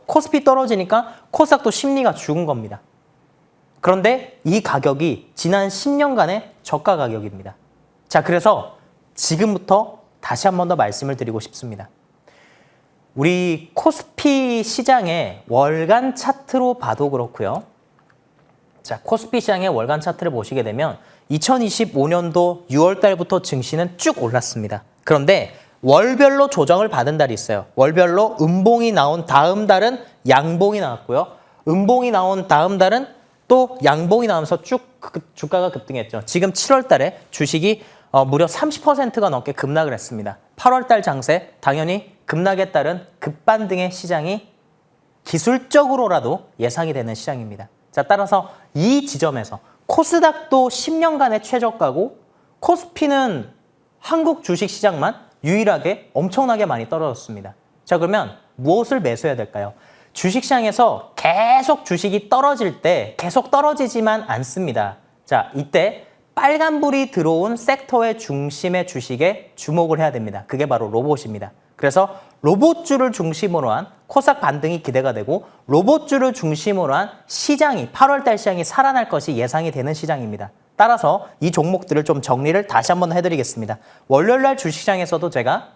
코스피 떨어지니까 코스닥도 심리가 죽은 겁니다. 그런데 이 가격이 지난 10년간의 저가 가격입니다. 자, 그래서 지금부터 다시 한 번 더 말씀을 드리고 싶습니다. 우리 코스피 시장의 월간 차트로 봐도 그렇고요. 자, 코스피 시장의 월간 차트를 보시게 되면 2025년도 6월 달부터 증시는 쭉 올랐습니다. 그런데 월별로 조정을 받은 달이 있어요. 월별로 음봉이 나온 다음 달은 양봉이 나왔고요. 음봉이 나온 다음 달은 또 양봉이 나오면서 쭉 주가가 급등했죠. 지금 7월 달에 주식이 무려 30%가 넘게 급락을 했습니다. 8월 달 장세 당연히 급락에 따른 급반등의 시장이 기술적으로라도 예상이 되는 시장입니다. 자, 따라서 이 지점에서 코스닥도 10년간의 최저가고 코스피는 한국 주식시장만 유일하게 엄청나게 많이 떨어졌습니다. 자, 그러면 무엇을 매수해야 될까요? 주식시장에서 계속 주식이 떨어질 때 계속 떨어지지만 않습니다. 자, 이때 빨간불이 들어온 섹터의 중심의 주식에 주목을 해야 됩니다. 그게 바로 로봇입니다. 그래서 로봇주를 중심으로 한 코스닥 반등이 기대가 되고 로봇주를 중심으로 한 시장이 8월달 시장이 살아날 것이 예상이 되는 시장입니다. 따라서 이 종목들을 좀 정리를 다시 한번 해드리겠습니다. 월요일날 주식시장에서도 제가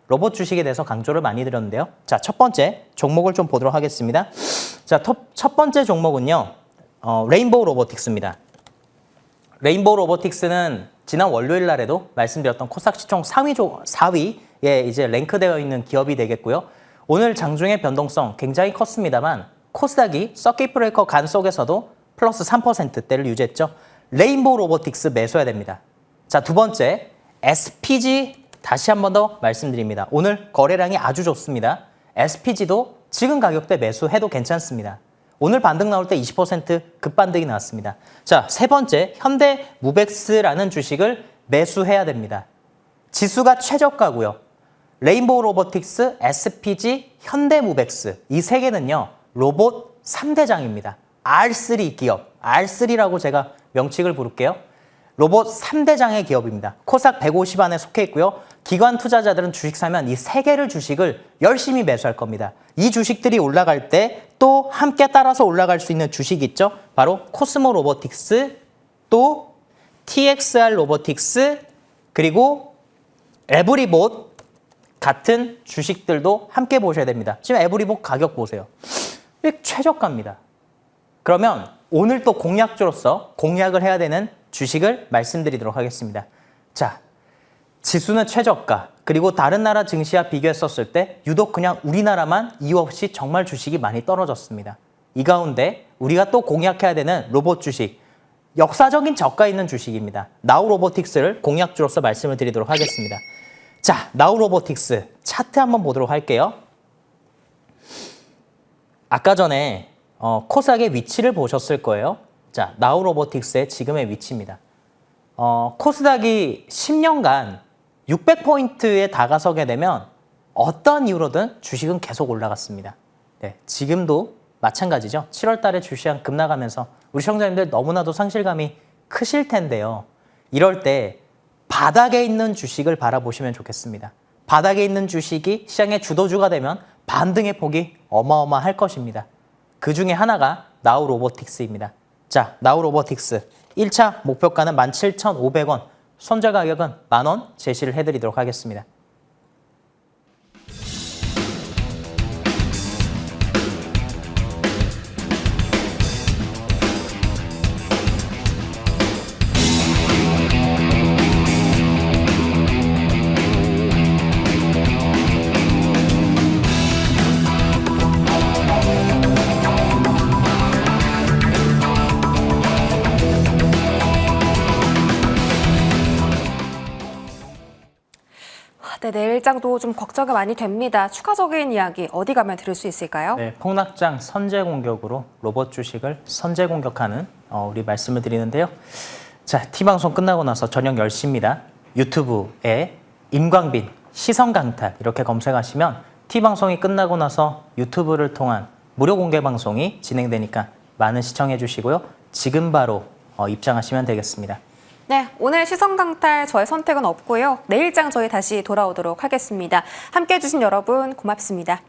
로봇 주식에 대해서 강조를 많이 드렸는데요. 자, 첫 번째 종목을 좀 보도록 하겠습니다. 자, 첫 번째 종목은요. 레인보우 로보틱스입니다. 레인보우 로보틱스는 지난 월요일 날에도 말씀드렸던 코스닥 시총 4위에 이제 랭크되어 있는 기업이 되겠고요. 오늘 장중의 변동성 굉장히 컸습니다만 코스닥이 서킷 브레이커 간 속에서도 플러스 3%대를 유지했죠. 레인보우 로보틱스 매수해야 됩니다. 자, 두 번째 SPG 다시 한 번 더 말씀드립니다. 오늘 거래량이 아주 좋습니다. SPG도 지금 가격대 매수해도 괜찮습니다. 오늘 반등 나올 때 20% 급반등이 나왔습니다. 자, 세 번째 현대무벡스라는 주식을 매수해야 됩니다. 지수가 최저가고요. 레인보우 로보틱스, SPG, 현대무벡스 이 세 개는요. 로봇 3대장입니다. R3 기업, R3라고 제가 명칭을 부를게요. 로봇 3대장의 기업입니다. 코스닥 150 안에 속해 있고요. 기관 투자자들은 주식 사면 이 세 개를 주식을 열심히 매수할 겁니다. 이 주식들이 올라갈 때 또 함께 따라서 올라갈 수 있는 주식이 있죠. 바로 코스모 로보틱스, 또 TXR 로보틱스, 그리고 에브리봇 같은 주식들도 함께 보셔야 됩니다. 지금 에브리봇 가격 보세요. 최저가입니다. 그러면 오늘 또 공약주로서 공약을 해야 되는 주식을 말씀드리도록 하겠습니다. 자, 지수는 최저가, 그리고 다른 나라 증시와 비교했었을 때 유독 그냥 우리나라만 이유 없이 정말 주식이 많이 떨어졌습니다. 이 가운데 우리가 또 공약해야 되는 로봇 주식, 역사적인 저가 있는 주식입니다. 나우 로보틱스를 공약주로서 말씀을 드리도록 하겠습니다. 자, 나우 로보틱스 차트 한번 보도록 할게요. 아까 전에 코스닥의 위치를 보셨을 거예요. 자, 나우 로보틱스의 지금의 위치입니다. 코스닥이 10년간 600포인트에 다가서게 되면 어떤 이유로든 주식은 계속 올라갔습니다. 네, 지금도 마찬가지죠. 7월 달에 주시장 급락하면서 우리 시청자님들 너무나도 상실감이 크실 텐데요. 이럴 때 바닥에 있는 주식을 바라보시면 좋겠습니다. 바닥에 있는 주식이 시장의 주도주가 되면 반등의 폭이 어마어마할 것입니다. 그 중에 하나가 나우 로보틱스입니다. 자, 나우 로보틱스 1차 목표가는 17,500원, 손절 가격은 10,000원 제시를 해드리도록 하겠습니다. 네, 내일장도 좀 걱정이 많이 됩니다. 추가적인 이야기 어디 가면 들을 수 있을까요? 네, 폭락장 선제 공격으로 로봇 주식을 선제 공격하는 우리 말씀을 드리는데요. 자, T방송 끝나고 나서 저녁 10시입니다. 유튜브에 임광빈 시선 강탈 이렇게 검색하시면 T방송이 끝나고 나서 유튜브를 통한 무료 공개 방송이 진행되니까 많은 시청해 주시고요. 지금 바로 입장하시면 되겠습니다. 네, 오늘 시선 강탈 저의 선택은 없고요. 내일장 저희 다시 돌아오도록 하겠습니다. 함께해 주신 여러분 고맙습니다.